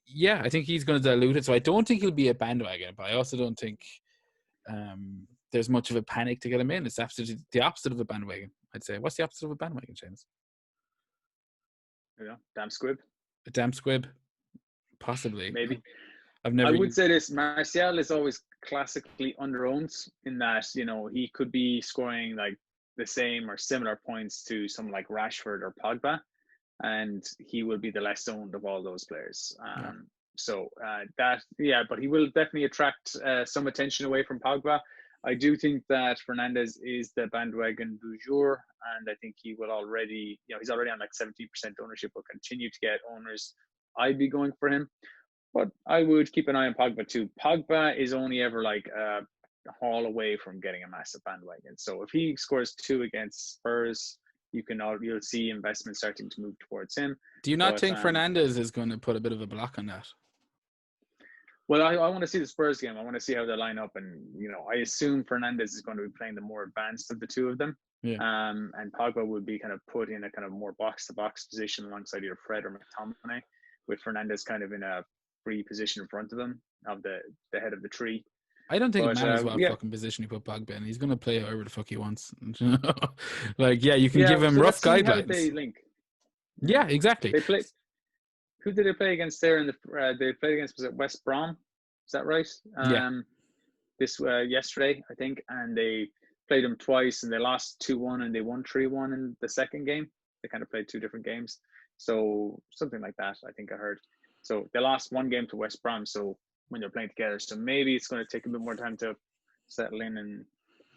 Yeah, I think he's going to dilute it. So I don't think he'll be a bandwagon, but I also don't think there's much of a panic to get him in. It's absolutely the opposite of a bandwagon, I'd say. What's the opposite of a bandwagon, James? Damn squib. A damn squib, possibly. Maybe. I've never. I would say this: Martial is always classically underowned in that he could be scoring like the same or similar points to someone like Rashford or Pogba, and he will be the less owned of all those players. But he will definitely attract some attention away from Pogba. I do think that Fernandes is the bandwagon du jour, and I think he will already, he's already on like 17% ownership, will continue to get owners. I'd be going for him, but I would keep an eye on Pogba too. Pogba is only ever like a haul away from getting a massive bandwagon. So if he scores 2 against Spurs, you'll see investment starting to move towards him. Do you not think Fernandes is going to put a bit of a block on that? Well, I want to see the Spurs game. I want to see how they line up, and I assume Fernandes is going to be playing the more advanced of the two of them. Yeah. And Pogba would be kind of put in a kind of more box-to-box position alongside either Fred or McTominay, with Fernandes kind of in a free position in front of him, of the head of the tree. I don't think it matters what fucking position you put Pogba in. He's going to play however the fuck he wants. You can give him rough guidelines. They link. Yeah, exactly. Who did they play against there? They played against, was it West Brom? Is that right? This yesterday, I think, and they played them twice, and they lost 2-1, and they won 3-1 in the second game. They kind of played 2 different games, so something like that. I think I heard. So they lost 1 game to West Brom. So when they're playing together, so maybe it's going to take a bit more time to settle in and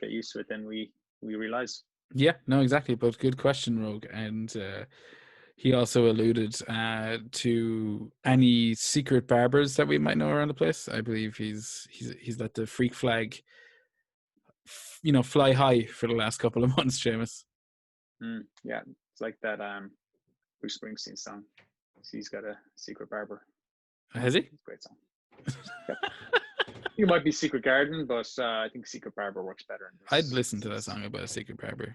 get used to it than we realize. Yeah, no, exactly. But good question, Rogue, and. He also alluded to any secret barbers that we might know around the place. I believe he's let the freak flag, fly high for the last couple of months, Seamus. Yeah, it's like that Bruce Springsteen song. He's got a secret barber. Has he? It's a great song. Yep. You might be Secret Garden, but I think Secret Barber works better. I'd listen to that song about a secret barber.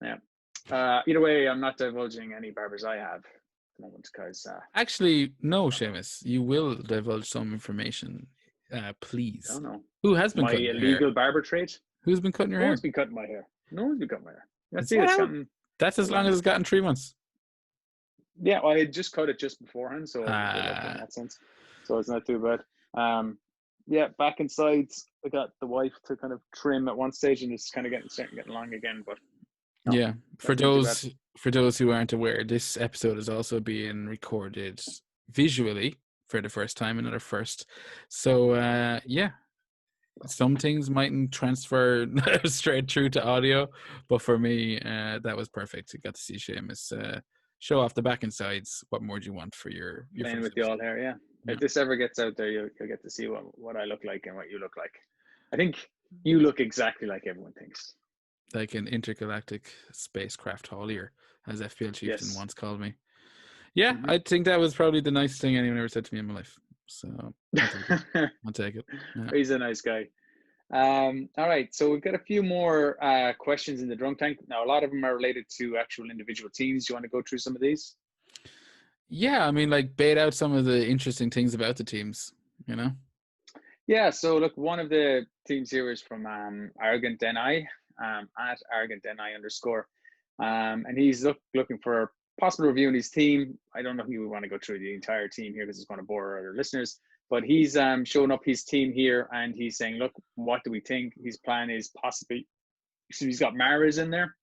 Yeah. Either way, I'm not divulging any barbers I have at the moment because actually, no, Seamus, you will divulge some information, please. I don't know. Who has been my cutting illegal barber trade? Who's been cutting your hair? No one's been cutting my hair. No one's been cutting my hair. That's as long as it's gotten 3 months. Yeah, well, I had just cut it just beforehand, so in that sense, so it's not too bad. Yeah, back inside, I got the wife to kind of trim at one stage, and it's kind of starting getting long again, but. No, yeah, for those who aren't aware, this episode is also being recorded visually for the first time, another first. So some things mightn't transfer straight through to audio, but for me, that was perfect. You got to see Seamus show off the back and sides. What more do you want for your playing with the all hair? Yeah. If this ever gets out there, you'll get to see what I look like and what you look like. I think you look exactly like everyone thinks. Like an intergalactic spacecraft haulier, as FPL Chieftain once called me. Yeah, I think that was probably the nicest thing anyone ever said to me in my life. So I'll take it. Yeah. He's a nice guy. All right, so we've got a few more questions in the drunk tank. Now, a lot of them are related to actual individual teams. Do you want to go through some of these? Yeah, I mean, bait out some of the interesting things about the teams, Yeah, so look, one of the teams here is from Arrogant Denai. At Arrogant Denai _. And he's looking for a possible review in his team. I don't know if we want to go through the entire team here because it's going to bore our other listeners. But he's showing up his team here, and he's saying, look, what do we think? His plan is possibly, so he's got Mahrez in there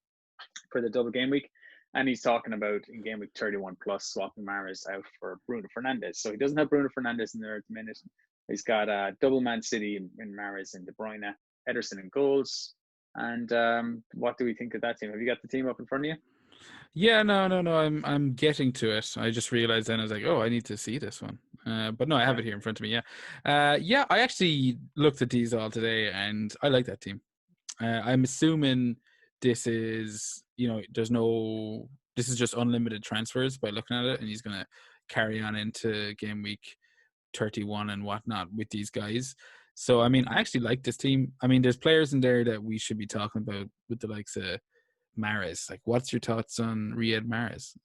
for the double game week. And he's talking about in game week 31 plus swapping Mahrez out for Bruno Fernandes. So he doesn't have Bruno Fernandes in there at the minute. He's got double Man City in Mahrez and De Bruyne, Ederson in goals. And what do we think of that team? Have you got the team up in front of you? Yeah, no. I'm getting to it. I just realized then I was like, oh, I need to see this one. But no, I have it here in front of me. Yeah. I actually looked at these all today, and I like that team. I'm assuming this is, this is just unlimited transfers by looking at it, and he's going to carry on into game week 31 and whatnot with these guys. So, I mean, I actually like this team. I mean, there's players in there that we should be talking about with the likes of Mahrez. What's your thoughts on Riyad Mahrez?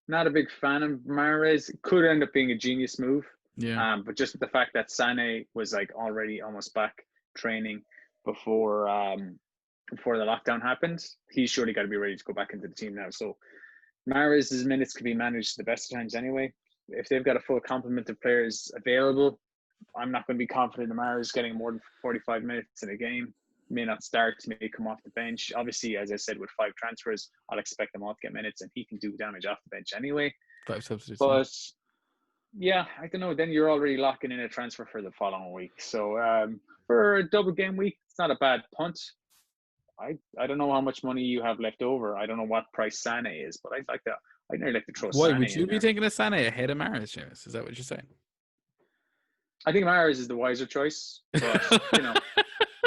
Not a big fan of Mahrez. Could end up being a genius move. Yeah. But just the fact that Sané was already almost back training, before before the lockdown happened. He's surely got to be ready to go back into the team now. So Mahrez's minutes could be managed the best of times anyway. If they've got a full complement of players available, I'm not going to be confident in Mahrez getting more than 45 minutes in a game. May not start, may come off the bench. Obviously, as I said, with 5 transfers, I'll expect them all to get minutes, and he can do damage off the bench anyway. 5 substitutes. But yeah, I don't know. Then you're already locking in a transfer for the following week. So for a double game week, it's not a bad punt. I don't know how much money you have left over. I don't know what price Sané is, but I'd like to. I'd nearly like to throw Why Sané would you in be there. thinking of Sané ahead of Mahrez, James? Is that what you're saying? I think Mahrez is the wiser choice, but you know,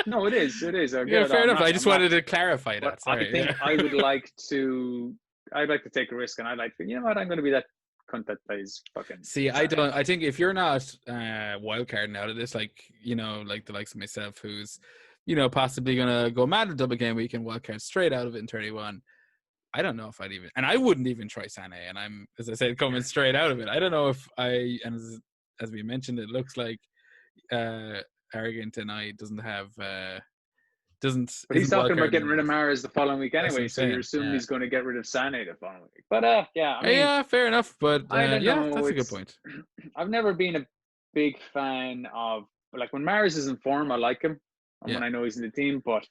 no, it is. It is. Yeah, fair enough. I just wanted to clarify that. I think I would like to. I'd like to take a risk, and I'd like to. You know what? I'm going to be that cunt that plays fucking. See, I don't. I think if you're not wildcarding out of this, like you know, like the likes of myself, who's you know possibly going to go mad at double game week and wildcard straight out of it in 31. I don't know if I'd even, and I wouldn't even try Sané. And I'm, as I said, coming straight out of it. I don't know if I, and as we mentioned, it looks like Arrogant and I doesn't. But he's talking about getting rid of Mahrez the following week anyway, so you're assuming he's going to get rid of Sané the following week. But yeah, I mean, yeah, fair enough. But yeah, that's a good point. I've never been a big fan of, like, when Mahrez is in form, I like him, and when I know he's in the team. But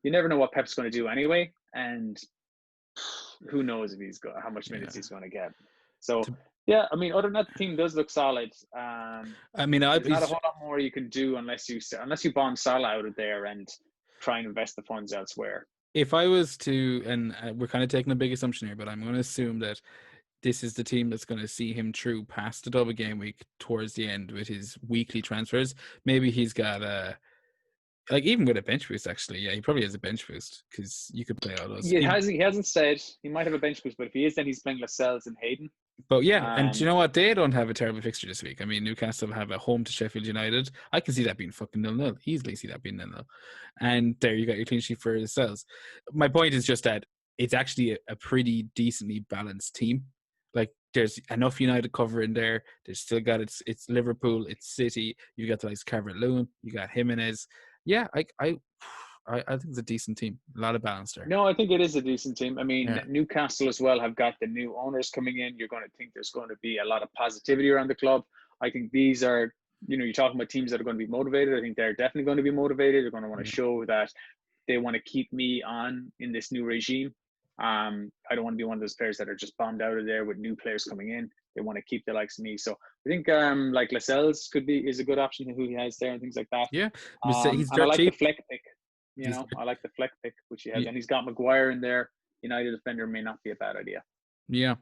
you never know what Pep's going to do anyway, and who knows if he's got how much minutes he's going to get. So yeah, I mean, other than that, the team does look solid. I mean, there's not a whole lot more you can do unless you bomb Salah out of there and try and invest the funds elsewhere. If I was to, and we're kind of taking a big assumption here, but I'm going to assume that this is the team that's going to see him through past the double game week towards the end with his weekly transfers. Maybe he's got like even with a bench boost, actually, yeah, he probably has a bench boost because you could play all those. He hasn't said he might have a bench boost, but if he is, then he's playing Lascelles and Hayden. But yeah, and do you know what? They don't have a terrible fixture this week. I mean, Newcastle have a home to Sheffield United. I can see that being fucking 0-0. Easily see that being 0-0. And there you got your clean sheet for Lascelles. My point is just that it's actually a pretty decently balanced team. Like, there's enough United cover in there. There's still got it's Liverpool, it's City. You got the likes of Calvert-Lewin. You got Jimenez. Yeah, I think it's a decent team. A lot of balance there. No, I think it is a decent team. I mean, Newcastle as well have got the new owners coming in. You're going to think there's going to be a lot of positivity around the club. I think these are, you know, you're talking about teams that are going to be motivated. I think they're definitely going to be motivated. They're going to want to show that they want to keep me on in this new regime. I don't want to be one of those players that are just bombed out of there with new players coming in. They want to keep the likes of me. So I think like Lascelles is a good option who he has there and things like that. Yeah, he's I like the fleck pick. You know, I like the fleck pick, which he has. And he's got Maguire in there. United defender may not be a bad idea. Yeah.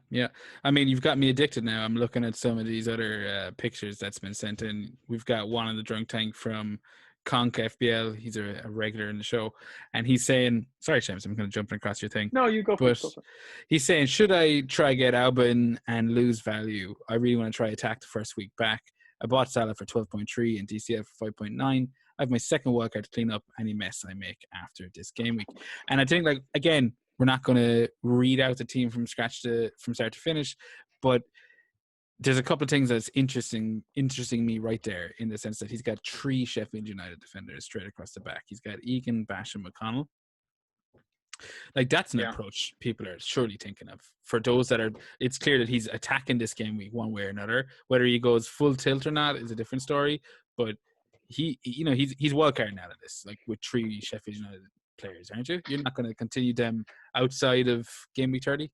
I mean, you've got me addicted now. I'm looking at some of these other pictures that's been sent in. We've got one in the drunk tank from Conk FPL. He's a regular in the show. And he's saying, sorry, James, I'm going to jump across your thing. No, you go for it. He's saying, should I try get Albin and lose value? I really want to try attack the first week back. I bought Salah for 12.3 and DCF for 5.9. I have my second wildcard to clean up any mess I make after this game week. And I think, like, again, we're not going to read out the team from start to finish, but there's a couple of things that's interesting me right there in the sense that he's got 3 Sheffield United defenders straight across the back. He's got Egan, Bash, and McConnell. Like, that's an approach people are surely thinking of. For those that are, it's clear that he's attacking this game week one way or another. Whether he goes full tilt or not is a different story, but he's wildcarding out of this, like with 3 Sheffield United players, aren't you? You're not going to continue them outside of game week 30?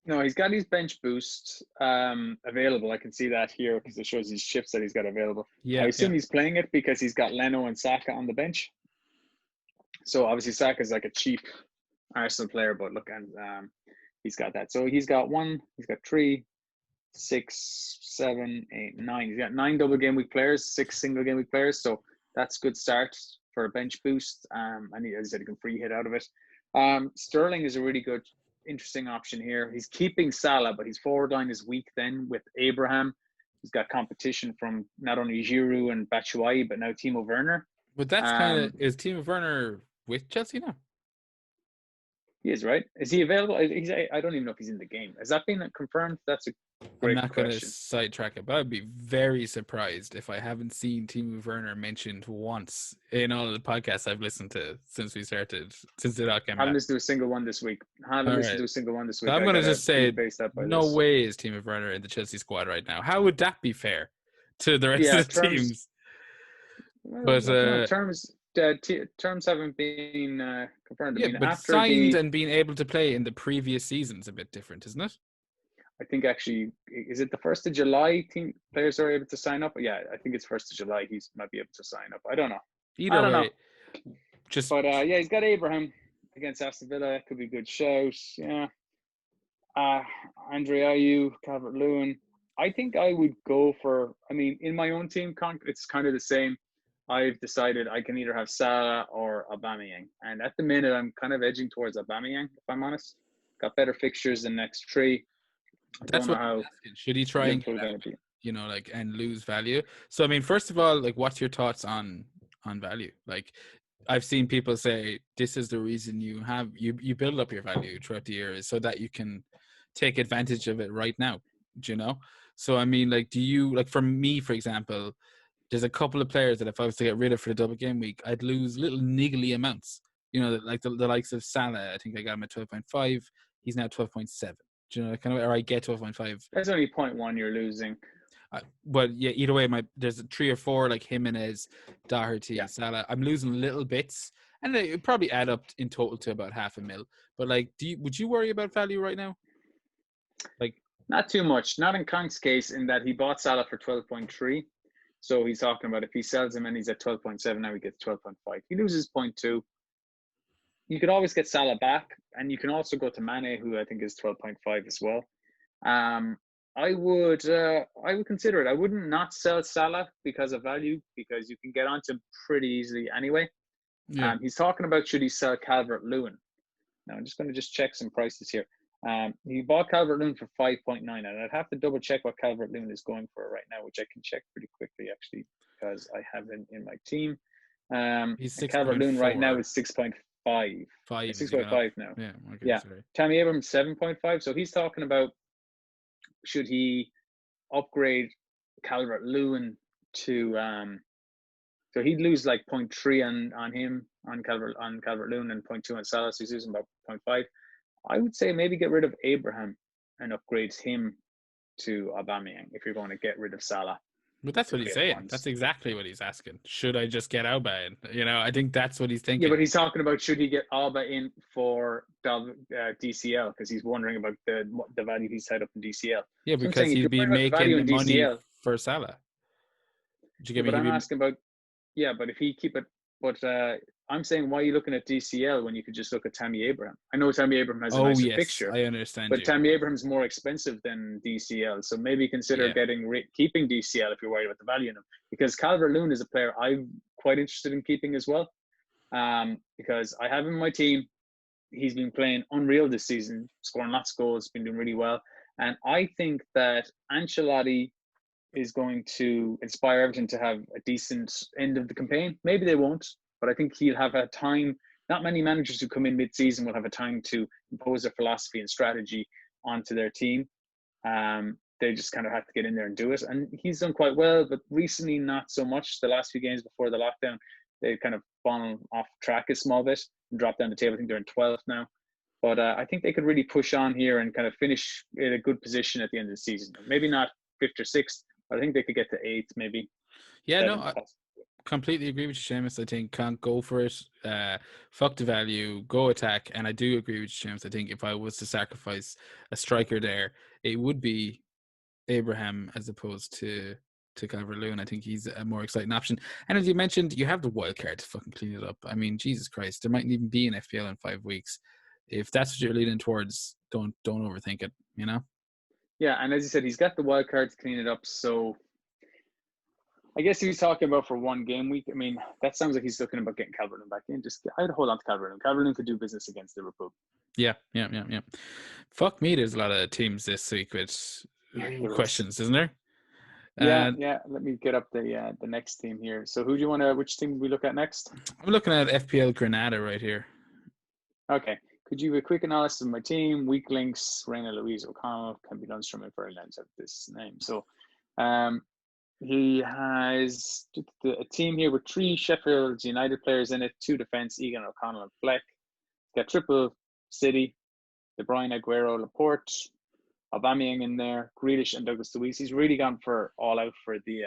No, he's got his bench boost available. I can see that here because it shows his shifts that he's got available. Yeah, I assume he's playing it because he's got Leno and Saka on the bench. So obviously Saka's like a cheap Arsenal player, but look, and he's got that. So he's got 3, 6, 7, 8, 9. He's got 9 double game week players, 6 single game week players. So that's a good start for a bench boost. And as I said, he can free hit out of it. Sterling is a really good, interesting option here. He's keeping Salah, but his forward line is weak then with Abraham. He's got competition from not only Giroud and Batshuayi, but now Timo Werner. But that's kind of, is Timo Werner with Chelsea now? He is, right? Is he available? I don't even know if he's in the game. Has that been confirmed? That's a I'm Great not going to question. sidetrack it, but I'd be very surprised if I haven't seen Timo Werner mentioned once in all of the podcasts I've listened to since it all came Haven't out. listened to a single one this week. All right. So I'm I going to gotta just say, paste that by no this. way is Timo Werner in the Chelsea squad right now. How would that be fair to the rest Yeah, of the teams? well, But I don't know. Terms haven't been confirmed. I yeah, mean, but after signed and being able to play in the previous season's a bit different, isn't it? I think actually, is it the 1st of July team players are able to sign up? Yeah, I think it's 1st of July. He might be able to sign up. I don't know. Either way, But yeah, he's got Abraham against Aston Villa. That could be a good shout. Yeah. Andre Ayew, Calvert-Lewin. I think I would go for, I mean, in my own team, it's kind of the same. I've decided I can either have Salah or Aubameyang. And at the minute, I'm kind of edging towards Aubameyang, if I'm honest. Got better fixtures than next 3. I That's don't know what how should he try and Liverpool are going to be. like and lose value. So I mean, first of all, like, what's your thoughts on value? Like, I've seen people say this is the reason you build up your value throughout the year is so that you can take advantage of it right now. Do you know? So I mean, like, do you, like, for me, for example, there's a couple of players that if I was to get rid of for the double game week, I'd lose little niggly amounts. You know, like the likes of Salah. I think I got him at 12.5. He's now 12.7. Do you know, kind of, or I get 12.5. That's only 0.1 you're losing. But yeah, either way, there's 3 or 4 like Jimenez, Doherty, Salah. I'm losing little bits, and it probably add up in total to about $500,000. But like, would you worry about value right now? Like, not too much. Not in Kank's case, in that he bought Salah for 12.3. So he's talking about if he sells him and he's at 12.7, now he gets 12.5. He loses 0.2. You could always get Salah back, and you can also go to Mane, who I think is 12.5 as well. I would consider it. I wouldn't not sell Salah because of value, because you can get onto him pretty easily anyway. yeah. He's talking about should he sell Calvert-Lewin. Now I'm just going to check some prices here. He bought Calvert-Lewin for 5.9, and I'd have to double check what Calvert-Lewin is going for right now, which I can check pretty quickly actually, because I have him in my team. He's Calvert-Lewin right now is 6.5. 6.5 now. Yeah. Okay, yeah. sorry. Tammy Abrams 7.5. So he's talking about should he upgrade Calvert-Lewin to so he'd lose like 0.3 on him on Calvert-Lewin and 0.2 on Salah, so he's losing about 0.5. I would say maybe get rid of Abraham and upgrade him to Aubameyang if you're going to get rid of Salah. But that's what he's saying. Funds. That's exactly what he's asking. Should I just get Alba in? You know, I think that's what he's thinking. Yeah, but he's talking about should he get Alba in for DCL, because he's wondering about the value he's tied up in DCL. Yeah, because he'd be making the money DCL, for Salah. Did you get me? But I'm asking about, yeah, but if he keep it, but I'm saying, why are you looking at DCL when you could just look at Tammy Abraham? I know Tammy Abraham has a nicer fixture. I understand. But Tammy Abraham's more expensive than DCL, so maybe consider keeping DCL if you're worried about the value in him. Because Calvert-Lewin is a player I'm quite interested in keeping as well, because I have him in my team. He's been playing unreal this season, scoring lots of goals, been doing really well, and I think that Ancelotti is going to inspire Everton to have a decent end of the campaign. Maybe they won't, but I think he'll have a time. Not many managers who come in mid-season will have a time to impose their philosophy and strategy onto their team. They just kind of have to get in there and do it. And he's done quite well, but recently not so much. The last few games before the lockdown, they've kind of fallen off track a small bit and dropped down the table. I think they're in 12th now. But I think they could really push on here and kind of finish in a good position at the end of the season. Maybe not 5th or 6th, but I think they could get to 8th maybe. Yeah, no, I completely agree with you, Seamus. I think can't go for it. Fuck the value, go attack. And I do agree with you, Seamus. I think if I was to sacrifice a striker there, it would be Abraham as opposed to Calvert-Lewin. I think he's a more exciting option. And as you mentioned, you have the wild card to fucking clean it up. I mean, Jesus Christ, there mightn't even be an FPL in 5 weeks. If that's what you're leaning towards, don't overthink it, you know? Yeah, and as you said, he's got the wild card to clean it up, so I guess he was talking about for 1 game week. I mean, that sounds like he's looking about getting Calvert-Lewin back in. I'd hold on to Calvert-Lewin. Calvert-Lewin could do business against Liverpool. Yeah. Fuck me, there's a lot of teams this week with questions, isn't there? Yeah. Let me get up the next team here. So who do you want to? Which team we look at next? I'm looking at FPL Granada right here. Okay. could you give a quick analysis of my team? Weak links, Raina Louise O'Connell, can be Lundstrom and Ferdinand have this name. So he has a team here with 3 Sheffield United players in it, 2 defence, Egan O'Connell and Fleck. Got triple City, De Bruyne, Aguero, Laporte, Aubameyang in there, Grealish and Douglas Luiz. He's really gone for all out for the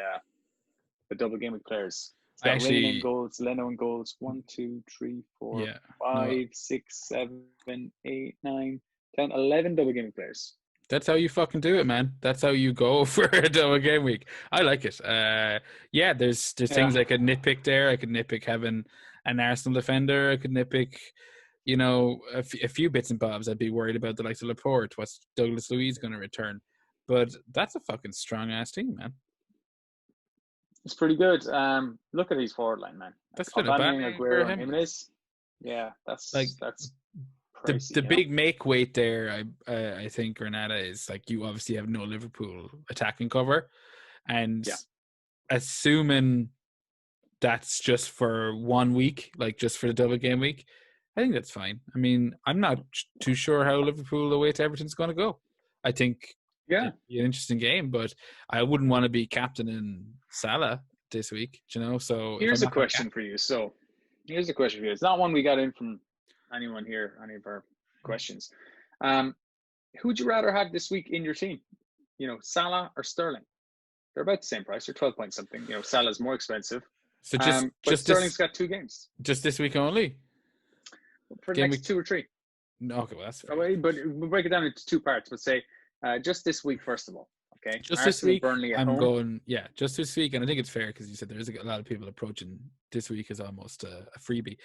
double game week players. He's got Rain in goals, Leno in goals. 1, 2, 3, 4, 5, 6, 7, 8, 9, 10, 11 double game week players. That's how you fucking do it, man. That's how you go for a double game week. I like it. There's things I could nitpick there. I could nitpick having an Arsenal defender. I could nitpick, a few bits and bobs. I'd be worried about the likes of Laporte. What's Douglas Luiz going to return? But that's a fucking strong ass team, man. It's pretty good. Look at his forward line, man. That's been a bad Aguero and Jimenez. Yeah, that's pricey, the big make weight there. I think Granada is like, you obviously have no Liverpool attacking cover, and assuming that's just for 1 week, like just for the double game week, I think that's fine. I mean, I'm not too sure how Liverpool away to Everton's going to go. I think it'd be an interesting game, but I wouldn't want to be captaining Salah this week, So here's a question for you. It's not one we got in from anyone here, any of our questions. Who would you rather have this week in your team? Salah or Sterling? They're about the same price. They're 12 point something. Salah's more expensive. So but Sterling's got 2 games. Just this week only? For the next 2 or 3. No, okay, well, that's fair. But we'll break it down into 2 parts. But say just this week, first of all. Okay. Just this week, I'm going. Yeah, just this week, and I think it's fair because you said there's a lot of people approaching this week as almost a freebie.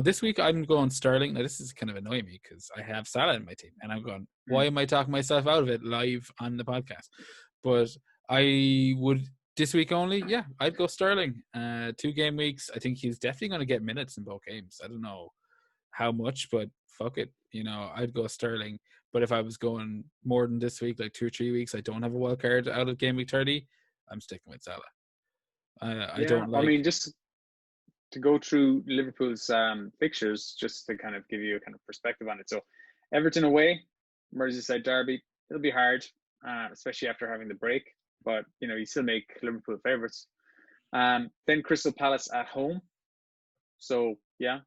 This week I'm going Sterling. Now this is kind of annoying me because I have Salah in my team, and I'm going, why am I talking myself out of it live on the podcast? But I would this week only. Yeah, I'd go Sterling. 2 game weeks. I think he's definitely going to get minutes in both games. I don't know how much, but fuck it. I'd go Sterling. But if I was going more than this week, like 2 or 3 weeks, I don't have a wild card out of game week 30, I'm sticking with Salah. I mean, just to go through Liverpool's fixtures, just to kind of give you a kind of perspective on it. So Everton away, Merseyside derby, it'll be hard, especially after having the break. But, you still make Liverpool favourites. Then Crystal Palace at home. So, you'd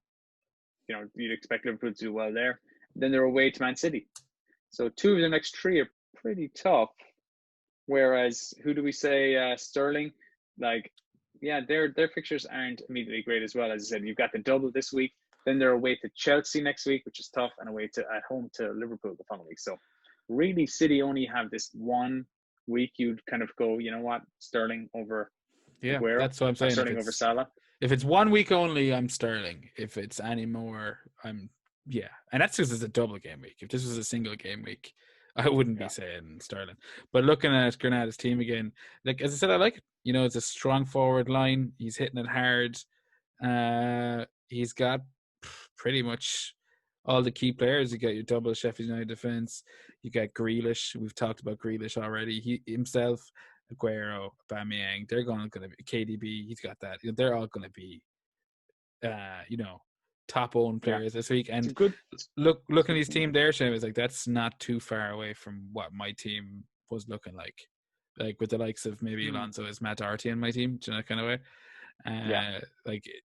expect Liverpool to do well there. Then they're away to Man City. So 2 of the next 3 are pretty tough. Whereas, who do we say? Sterling, their fixtures aren't immediately great as well. As I said, you've got the double this week. Then they're away to Chelsea next week, which is tough, and away at home to Liverpool the following week. So really, City only have this 1 week. You'd kind of go, you know what, Sterling over Aguero. That's what I'm saying. Sterling over Salah. If it's 1 week only, I'm Sterling. If it's any more, I'm. Yeah, and that's because it's a double game week. If this was a single game week, I wouldn't be saying Sterling. But looking at Granada's team again, like as I said, I like it. It's a strong forward line. He's hitting it hard. He's got pretty much all the key players. You got your double Sheffield United defense. You got Grealish. We've talked about Grealish already. He himself, Aguero, Aubameyang. They're going to be KDB. He's got that. They're all going to be, top owned players this week. And looking at his team there, Shane, was like, that's not too far away from what my team was looking like with the likes of maybe Alonso as Matt Doherty in my team, that kind of way. And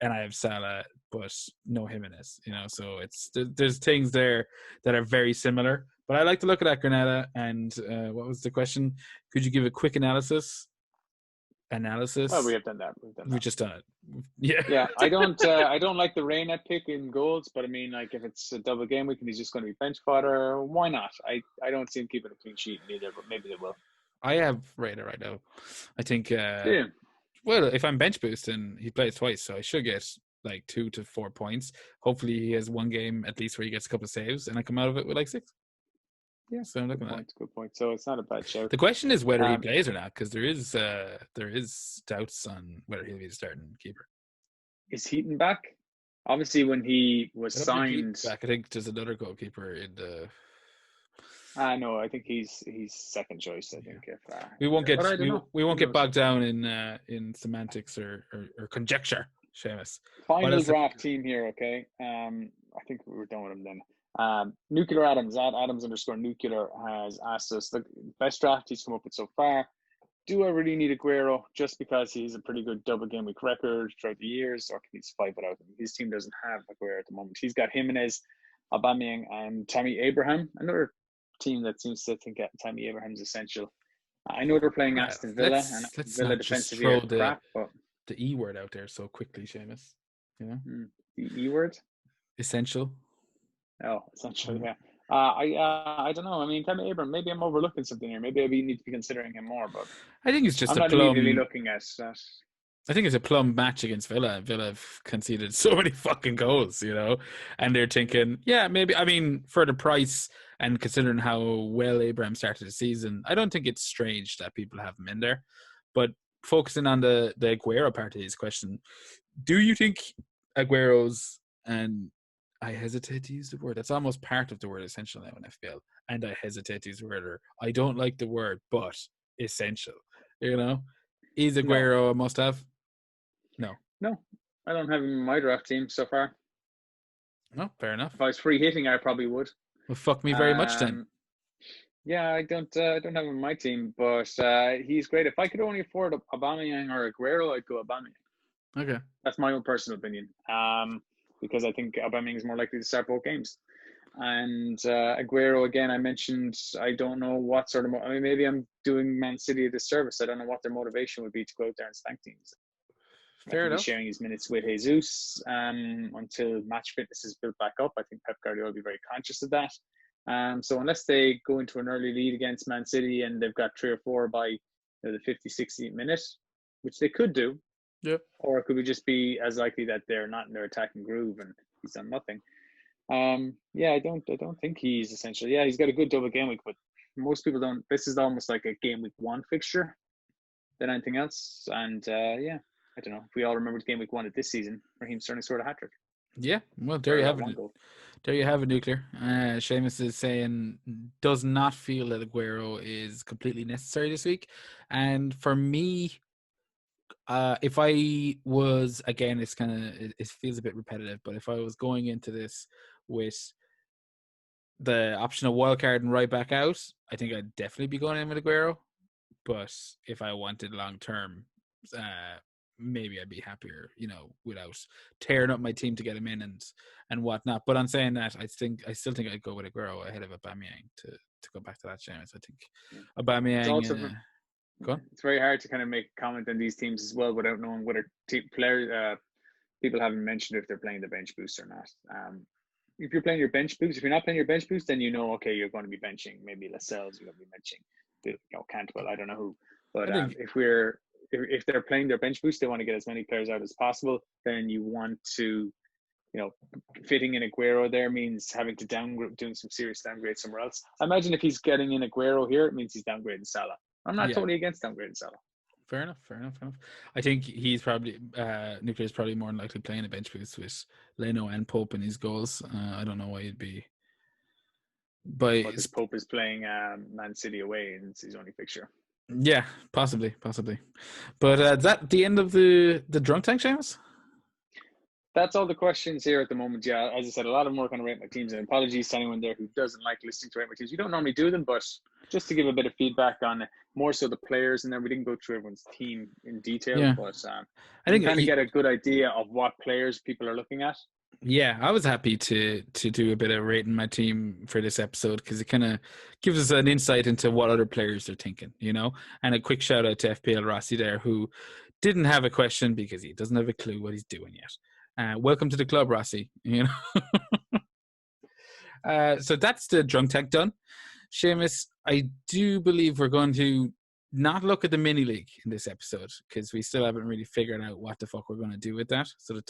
I have Salah, but no Jimenez, so there's things there that are very similar. But I like to look at that Granada. And what was the question? Could you give a quick analysis? Oh, we have done that. We've just done it. Yeah. I don't like the Reina pick in goals, but I mean, like, if it's a double game week and he's just going to be bench fodder, why not? I don't see him keeping a clean sheet either, but maybe they will. I have Reina right now. I think. Well, if I'm bench boosting, he plays twice, so I should get like 2 to 4 points. Hopefully, he has 1 game at least where he gets a couple of saves, and I come out of it with like 6. Yeah, so I'm looking at that. Good point. So it's not a bad show. The question is whether he plays or not, because there is doubts on whether he'll be the starting keeper. Is Heaton back? Obviously, when he was signed, back. I think there's another goalkeeper in the. No, I think he's second choice. I think if we won't get bogged down in semantics or conjecture, Seamus. Final draft team here, okay? I think we were done with him then. Nuclear Adams at Adams_Nuclear has asked us the best draft he's come up with so far. Do I really need Aguero just because he's a pretty good double game week record throughout the years, or can he survive without him? His team doesn't have Aguero at the moment. He's got Jimenez, Aubameyang, and Tammy Abraham. Another team that seems to think that Tammy Abraham's essential. I know they're playing Aston Villa, and Villa defensively are crap, but the E word out there so quickly, Seamus. You know, the E word, essential. Oh, essentially, yeah. I don't know. I mean, Tammy Abraham. Maybe I'm overlooking something here. Maybe I need to be considering him more. But I think it's just I'm not immediately looking at that. I think it's a plum match against Villa. Villa have conceded so many fucking goals, you know, and they're thinking, yeah, maybe. I mean, for the price and considering how well Abraham started the season, I don't think it's strange that people have him in there. But focusing on the Aguero part of his question, do you think Aguero's, and I hesitate to use the word, that's almost part of the word essential now in FPL, and I hesitate to use the word, or I don't like the word, but essential, you know? Is Aguero a must-have? No, I don't have him in my draft team so far. No, fair enough. If I was free hitting, I probably would. Well, fuck me very much then. Yeah, I don't have him in my team, but he's great. If I could only afford Aubameyang or Aguero, I'd go Aubameyang. Okay. That's my own personal opinion. Because I think Aubameyang is more likely to start both games. And Aguero, again, I mentioned, I don't know what sort of, maybe I'm doing Man City a disservice. I don't know what their motivation would be to go out there and spank teams. Fair enough. Sharing his minutes with Jesus until match fitness is built back up. I think Pep Guardiola will be very conscious of that. So unless they go into an early lead against Man City and they've got 3 or 4 by the 50, 60th minute, which they could do, or it could we just be as likely that they're not in their attacking groove and he's done nothing. I don't think he's essential. Yeah, he's got a good double game week, but most people don't. This is almost like a game week 1 fixture than anything else. And I don't know if we all remember game week 1 of this season. Raheem Sterling scored a hat trick. Yeah, well, there you have it. There you have it, Nuclear. Seamus is saying does not feel that Aguero is completely necessary this week, and for me, if I was, again, it's kind of, it feels a bit repetitive, but if I was going into this with the option of wildcard and right back out, I think I'd definitely be going in with Aguero. But if I wanted long term, maybe I'd be happier, without tearing up my team to get him in and whatnot. But on saying that, I still think I'd go with Aguero ahead of Aubameyang to go back to that, Seamus. I think Aubameyang. It's very hard to kind of make a comment on these teams as well without knowing whether players, people haven't mentioned if they're playing the bench boost or not. If you're playing your bench boost, if you're not playing your bench boost, then okay, you're going to be benching maybe Lascelles, you're going to be benching Cantwell, I don't know who. But if they're playing their bench boost, they want to get as many players out as possible. Then you want to, fitting in Aguero there means having to doing some serious downgrade somewhere else. I imagine if he's getting in Aguero here, it means he's downgrading Salah. I'm not totally against downgrading Salah. Fair enough. I think he's probably Nuclear's probably more than likely playing a bench boost with Leno and Pope in his goals. I don't know why he'd be. Because Pope is playing Man City away in his only fixture. Yeah, possibly. But is that the end of the drunk tank, Seamus? That's all the questions here at the moment. Yeah, as I said, a lot of them are going to rate my teams. And apologies to anyone there who doesn't like listening to rate my teams. We don't normally do them, but just to give a bit of feedback on more so the players, and then we didn't go through everyone's team in detail. Yeah. But I think kind of get a good idea of what players people are looking at. Yeah, I was happy to do a bit of rating my team for this episode because it kind of gives us an insight into what other players are thinking, And a quick shout out to FPL Rossi there, who didn't have a question because he doesn't have a clue what he's doing yet. Welcome to the club, Rossi. So that's the drunk tank done. Seamus, I do believe we're going to not look at the mini league in this episode because we still haven't really figured out what the fuck we're going to do with that. So the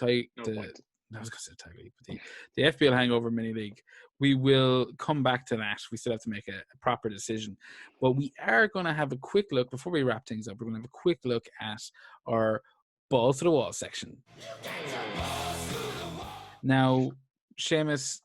FPL Hangover mini league, we will come back to that. We still have to make a proper decision, but we are going to have a quick look before we wrap things up. We're going to have a quick look at our balls to the wall section. Now, Seamus,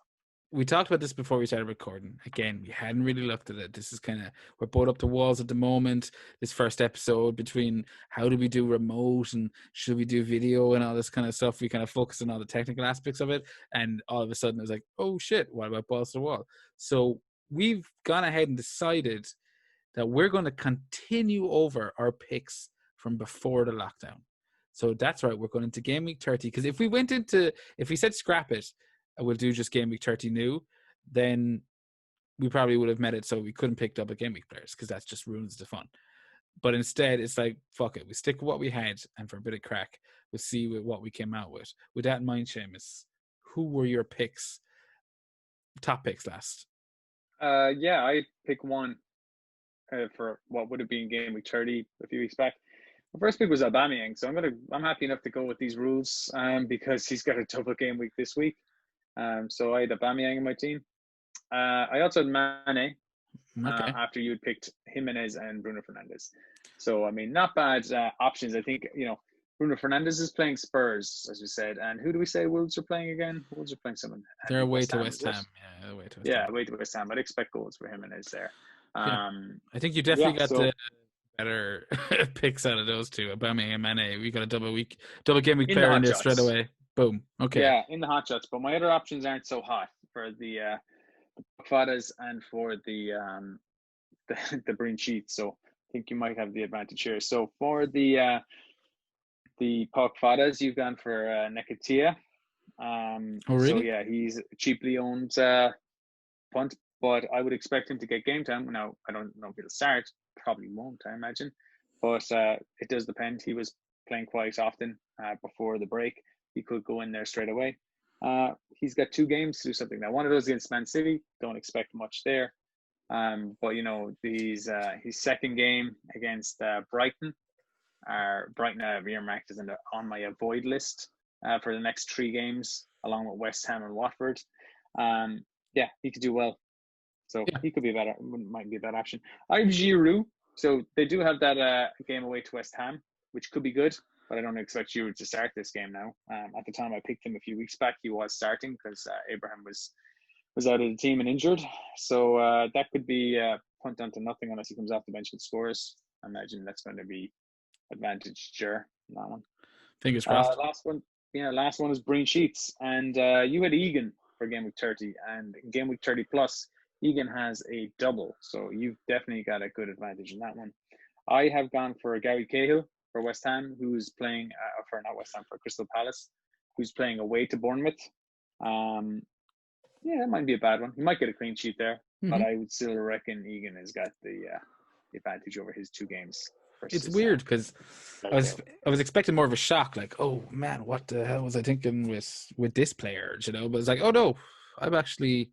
we talked about this before we started recording. Again, we hadn't really looked at it. This is kind of, we're both up to walls at the moment. This first episode between how do we do remote and should we do video and all this kind of stuff. We kind of focused on all the technical aspects of it. And all of a sudden it was like, oh shit, what about balls to the wall? So we've gone ahead and decided that we're going to continue over our picks from before the lockdown. So that's right. We're going into game week 30. Because if we said scrap it, we'll do just game week 30 new, then we probably would have met it so we couldn't pick double game week players because that just ruins the fun. But instead, it's like, fuck it. We stick with what we had, and for a bit of crack, we'll see what we came out with. With that in mind, Seamus, who were your picks, top picks last? Yeah, I pick one for what would have been game week 30 a few weeks back. The first pick was Aubameyang, so I'm happy enough to go with these rules because he's got a double game week this week. So I had Aubameyang in my team. I also had Mane after you had picked Jimenez and Bruno Fernandes. So, I mean, not bad options. I think, Bruno Fernandes is playing Spurs, as we said. And who do we say Wolves are playing again? Wolves are playing someone. They're away to West Ham. Yeah, away to West Ham. Yeah, away to West Ham. I'd expect goals for Jimenez there. I think you definitely got the better picks out of those two. Aubameyang and Mane. We got a double game week player in there straight away. Boom. Okay. Yeah, in the hot shots. But my other options aren't so hot for the Fadas and for the Breen Sheets. So I think you might have the advantage here. So for the Pog Fadas, you've gone for Nekatia. Oh, really? So yeah, he's cheaply owned punt, but I would expect him to get game time. Now, I don't know if he'll start. Probably won't, I imagine. But it does depend. He was playing quite often before the break. He could go in there straight away. He's got 2 games to do something. Now, one of those against Man City. Don't expect much there. But, his second game against Brighton. Brighton have earmarked as on my avoid list for the next 3 games, along with West Ham and Watford. Yeah, he could do well. So he could be might be a bad option. I have Giroud. So they do have that game away to West Ham, which could be good, but I don't expect Giroud to start this game now. At the time I picked him a few weeks back, he was starting because Abraham was out of the team and injured. So that could be punt onto nothing unless he comes off the bench and scores. I imagine that's going to be advantage that one. Fingers crossed. Last one is Breen Sheets. And you had Egan for game week 30. And in game week 30 plus, Egan has a double, so you've definitely got a good advantage in that one. I have gone for Gary Cahill for West Ham, who's playing for Crystal Palace, who's playing away to Bournemouth. That might be a bad one. He might get a clean sheet there, but I would still reckon Egan has got the advantage over his 2 games. It's weird because I was expecting more of a shock, like, oh man, what the hell was I thinking with this player, But it's like, oh no, I'm actually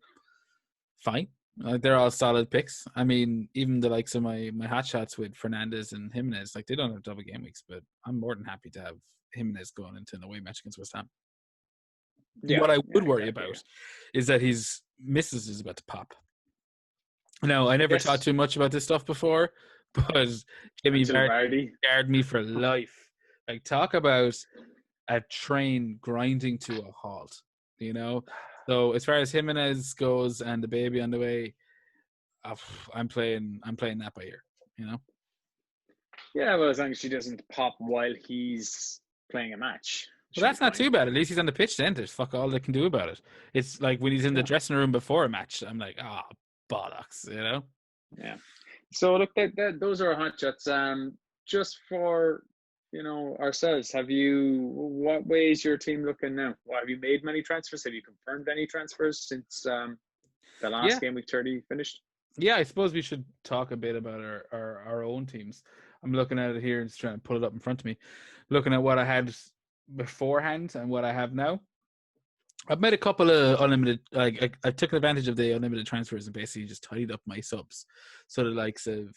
fine. They're all solid picks. I mean, even the likes of my hot shots with Fernandes and Jimenez, like they don't have double game weeks, but I'm more than happy to have Jimenez going into an away match against West Ham. Yeah, what I would worry about is that his misses is about to pop. Now, I never thought too much about this stuff before, but Jimmy Vardy scared me for life. Like, talk about a train grinding to a halt, So as far as Jimenez goes and the baby on the way, I'm playing that by ear, Yeah, well, as long as she doesn't pop while he's playing a match. Well, that's not too bad. At least he's on the pitch then. There's fuck all they can do about it. It's like when he's in the dressing room before a match, I'm like, bollocks, Yeah. So look, those are our hot shots. Just for ourselves, what way is your team looking now? Have you made many transfers? Have you confirmed any transfers since the last game week 30 finished? Yeah, I suppose we should talk a bit about our own teams. I'm looking at it here and just trying to pull it up in front of me. Looking at what I had beforehand and what I have now. I've made a couple of unlimited, like I took advantage of the unlimited transfers and basically just tidied up my subs. So the likes of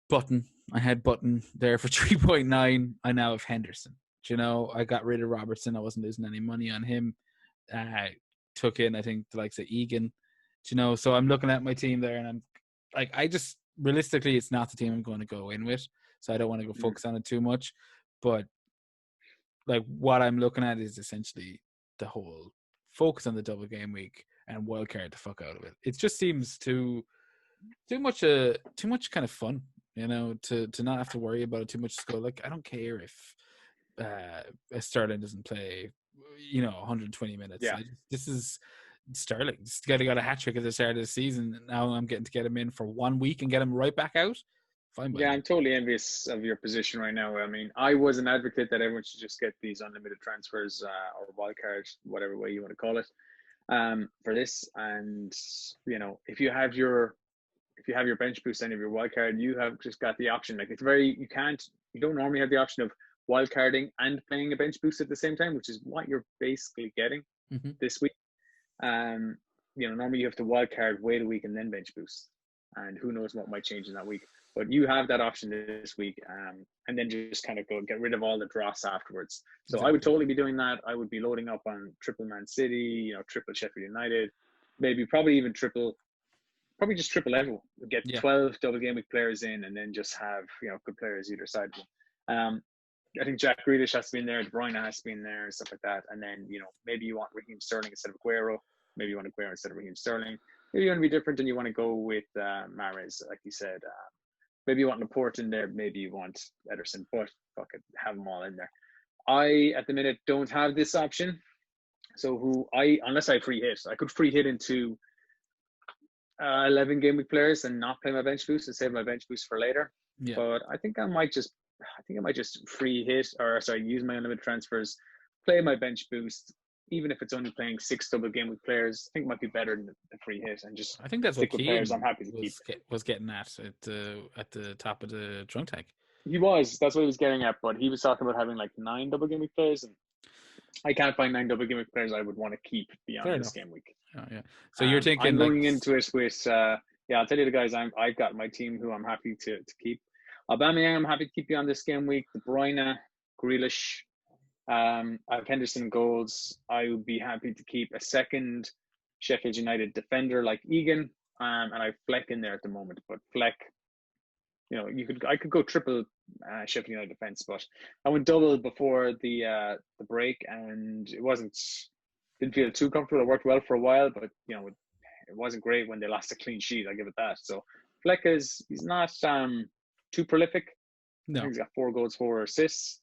Button, I had Button there for 3.9. I now have Henderson. I got rid of Robertson. I wasn't losing any money on him. Took in, I think, the likes of Egan. So I'm looking at my team there, and I'm like, I just realistically, it's not the team I'm going to go in with. So I don't want to go focus on it too much. But like what I'm looking at is essentially the whole focus on the double game week and wildcard the fuck out of it. It just seems too much kind of fun, to not have to worry about it too much. To go like, I don't care if Sterling doesn't play, 120 minutes. Yeah. This is Sterling. This guy got a hat trick at the start of the season, and now I'm getting to get him in for 1 week and get him right back out. Fine by Yeah, me. I'm totally envious of your position right now. I mean, I was an advocate that everyone should just get these unlimited transfers or wildcard, whatever way you want to call it, for this. And if you have your bench boost and your wildcard, you have just got the option. Like you don't normally have the option of wildcarding and playing a bench boost at the same time, which is what you're basically getting this week. Normally you have to wildcard, wait a week, and then bench boost, and who knows what might change in that week. But you have that option this week, and then just kind of get rid of all the dross afterwards. So exactly. I would totally be doing that. I would be loading up on triple Man City, triple Sheffield United, probably just triple everyone. Get 12 double game week players in, and then just have good players either side of them. I think Jack Grealish has to be in there, De Bruyne has to be in there, and stuff like that. And then maybe you want Raheem Sterling instead of Aguero. Maybe you want Aguero instead of Raheem Sterling. Maybe you want to be different and you want to go with Mahrez, like you said. Maybe you want Laporte in there. Maybe you want Ederson, but fuck it, have them all in there. I, at the minute, don't have this option. So unless I free hit, I could free hit into 11 game week players and not play my bench boost and save my bench boost for later. Yeah. But I think I might just free hit, use my unlimited transfers, play my bench boost, even if it's only playing 6 double game week players. I think it might be better than the free hit, and just I think that's stick what with players I'm happy to keep. Was getting at the top of the drunk tag. That's what he was getting at, but he was talking about having like 9 double game week players, and I can't find 9 double game week players I would want to keep beyond this game week. Oh, yeah. So you're thinking I'm going into it with I'll tell you the guys I've got my team who I'm happy to keep. Aubameyang, I'm happy to keep you on this game week. De Bruyne, Grealish, I have Henderson goals. I would be happy to keep a second Sheffield United defender like Egan, and I have Fleck in there at the moment. But Fleck, I could go triple Sheffield United defense, but I went double before the break, and didn't feel too comfortable. It worked well for a while, but it wasn't great when they lost a clean sheet. I'll give it that. So Fleck he's not too prolific. No, I think he's got 4 goals, 4 assists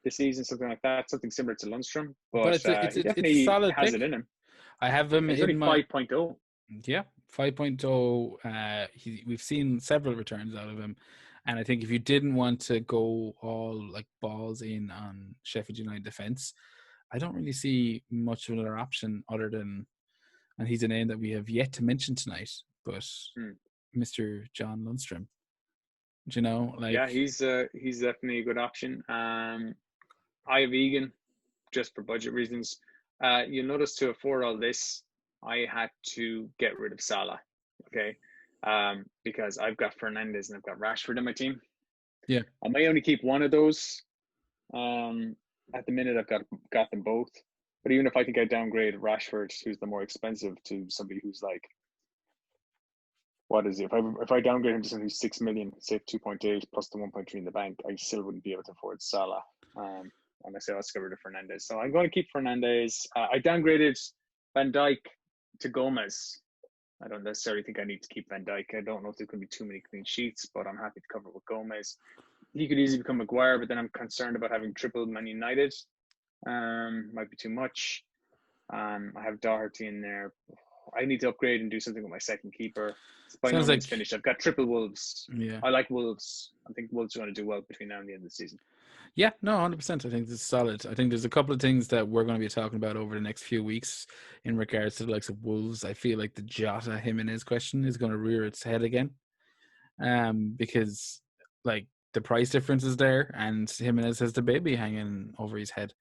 this season, something like that, something similar to Lundstrom. But it's he definitely a solid has pick. it in him. I have him in my 5.0. Yeah, 5.0. We've seen several returns out of him, and I think if you didn't want to go all like balls in on Sheffield United defense, I don't really see much of another option other than, and he's a name that we have yet to mention tonight, but Mr. John Lundstrom. Yeah, he's definitely a good option. I have Egan just for budget reasons. You'll notice to afford all this, I had to get rid of Salah, okay? Because I've got Fernandes and I've got Rashford in my team. Yeah, I may only keep one of those. At the minute, I've got them both. But even if I think I downgrade Rashford, who's the more expensive, to somebody who's like, what is it? If I downgrade him to something 6 million, save 2.8 plus the 1.3 in the bank, I still wouldn't be able to afford Salah. And I say let's get rid of Fernandes. So I'm going to keep Fernandes. I downgraded Van Dijk to Gomez. I don't necessarily think I need to keep Van Dijk. I don't know if there's going to be too many clean sheets, but I'm happy to cover it with Gomez. He could easily become Maguire, but then I'm concerned about having triple Man United. Might be too much. I have Doherty in there. I need to upgrade and do something with my second keeper. By no means finished. I've got triple Wolves. Yeah, I like Wolves. I think Wolves are going to do well between now and the end of the season. Yeah, no, 100%. I think this is solid. I think there's a couple of things that we're going to be talking about over the next few weeks in regards to the likes of Wolves. I feel like the Jota Jimenez question is going to rear its head again, because like the price difference is there, and Jimenez has the baby hanging over his head.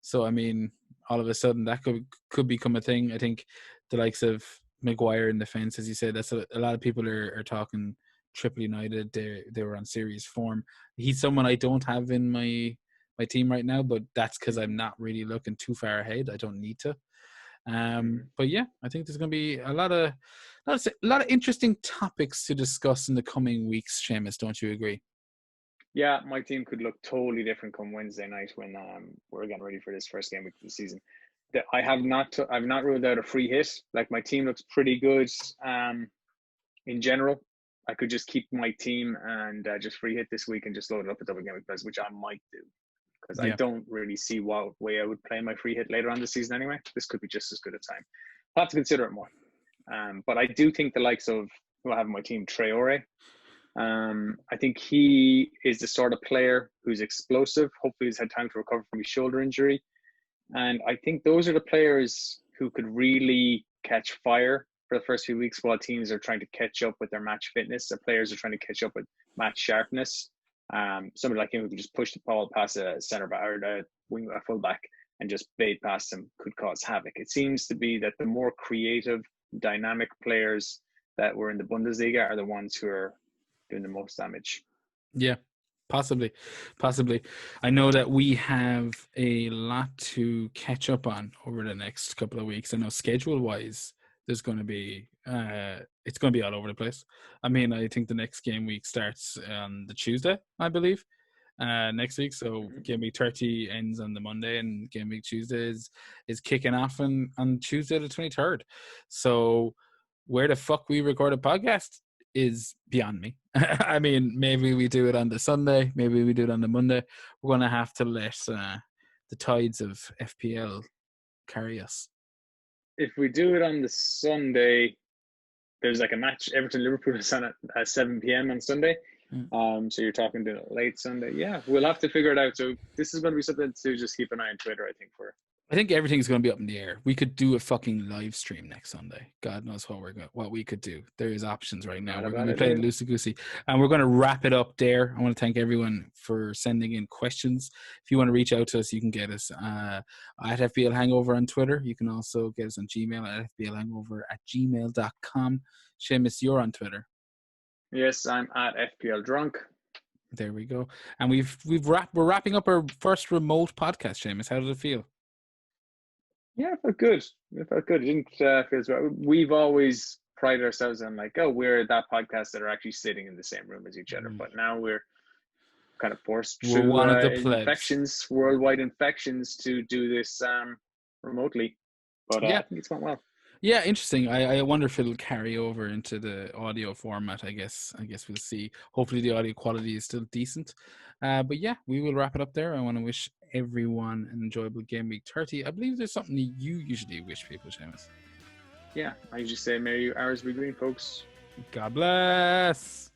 So I mean, all of a sudden that could become a thing. I think the likes of Maguire in defence, as you said, that's a lot of people are talking triple United. They were on serious form. He's someone I don't have in my team right now, but that's because I'm not really looking too far ahead. I don't need to. But yeah, I think there's going to be a lot of interesting topics to discuss in the coming weeks. Seamus, don't you agree? Yeah, my team could look totally different come Wednesday night when we're getting ready for this first game week of the season. I have not I've not ruled out a free hit. Like my team looks pretty good in general. I could just keep my team and just free hit this week and just load it up with double game week players, which I might do because I Yeah. don't really see what way I would play my free hit later on this season anyway. This could be just as good a time. I'll have to consider it more. But I do think the likes of who I have on my team, Traore, I think he is the sort of player who's explosive. Hopefully he's had time to recover from his shoulder injury. And I think those are the players who could really catch fire for the first few weeks while teams are trying to catch up with their match fitness. The players are trying to catch up with match sharpness. Somebody like him who can just push the ball past a center back or a wing, a fullback, and just bait past them could cause havoc. It seems to be that the more creative, dynamic players that were in the Bundesliga are the ones who are doing the most damage. Yeah, possibly. I know that we have a lot to catch up on over the next couple of weeks. I know schedule-wise, there's going to be it's going to be all over the place. I mean, I think the next game week starts on the Tuesday, I believe, next week. So game week 30 ends on the Monday, and game week Tuesday is kicking off on Tuesday the 23rd. So where the fuck we record a podcast is beyond me. I mean, maybe we do it on the Sunday, maybe we do it on the Monday. We're going to have to let the tides of FPL carry us. If we do it on the Sunday, there's like a match, Everton-Liverpool is on at 7 p.m. on Sunday. So you're talking to late Sunday. Yeah, we'll have to figure it out. So this is going to be something to just keep an eye on Twitter, I think, for. I think everything's going to be up in the air. We could do a fucking live stream next Sunday. God knows what we could do. There is options right now. We're going to be playing loosey-goosey. And we're going to wrap it up there. I want to thank everyone for sending in questions. If you want to reach out to us, you can get us at FPL Hangover on Twitter. You can also get us on Gmail at fplhangover@gmail.com. Seamus, you're on Twitter. Yes, I'm at FPL Drunk. There we go. And we're wrapping up our first remote podcast, Seamus. How did it feel? Yeah, it felt good. It didn't feel so. We've always prided ourselves on like, oh, we're that podcast that are actually sitting in the same room as each other. But now we're kind of forced through worldwide infections to do this remotely. But I think it's gone well. Yeah, interesting. I wonder if it'll carry over into the audio format. I guess we'll see. Hopefully the audio quality is still decent. But yeah, we will wrap it up there. I want to wish everyone an enjoyable game week 30. I believe there's something that you usually wish people, Seamus. Yeah, I usually say, may your hours be green, folks. God bless.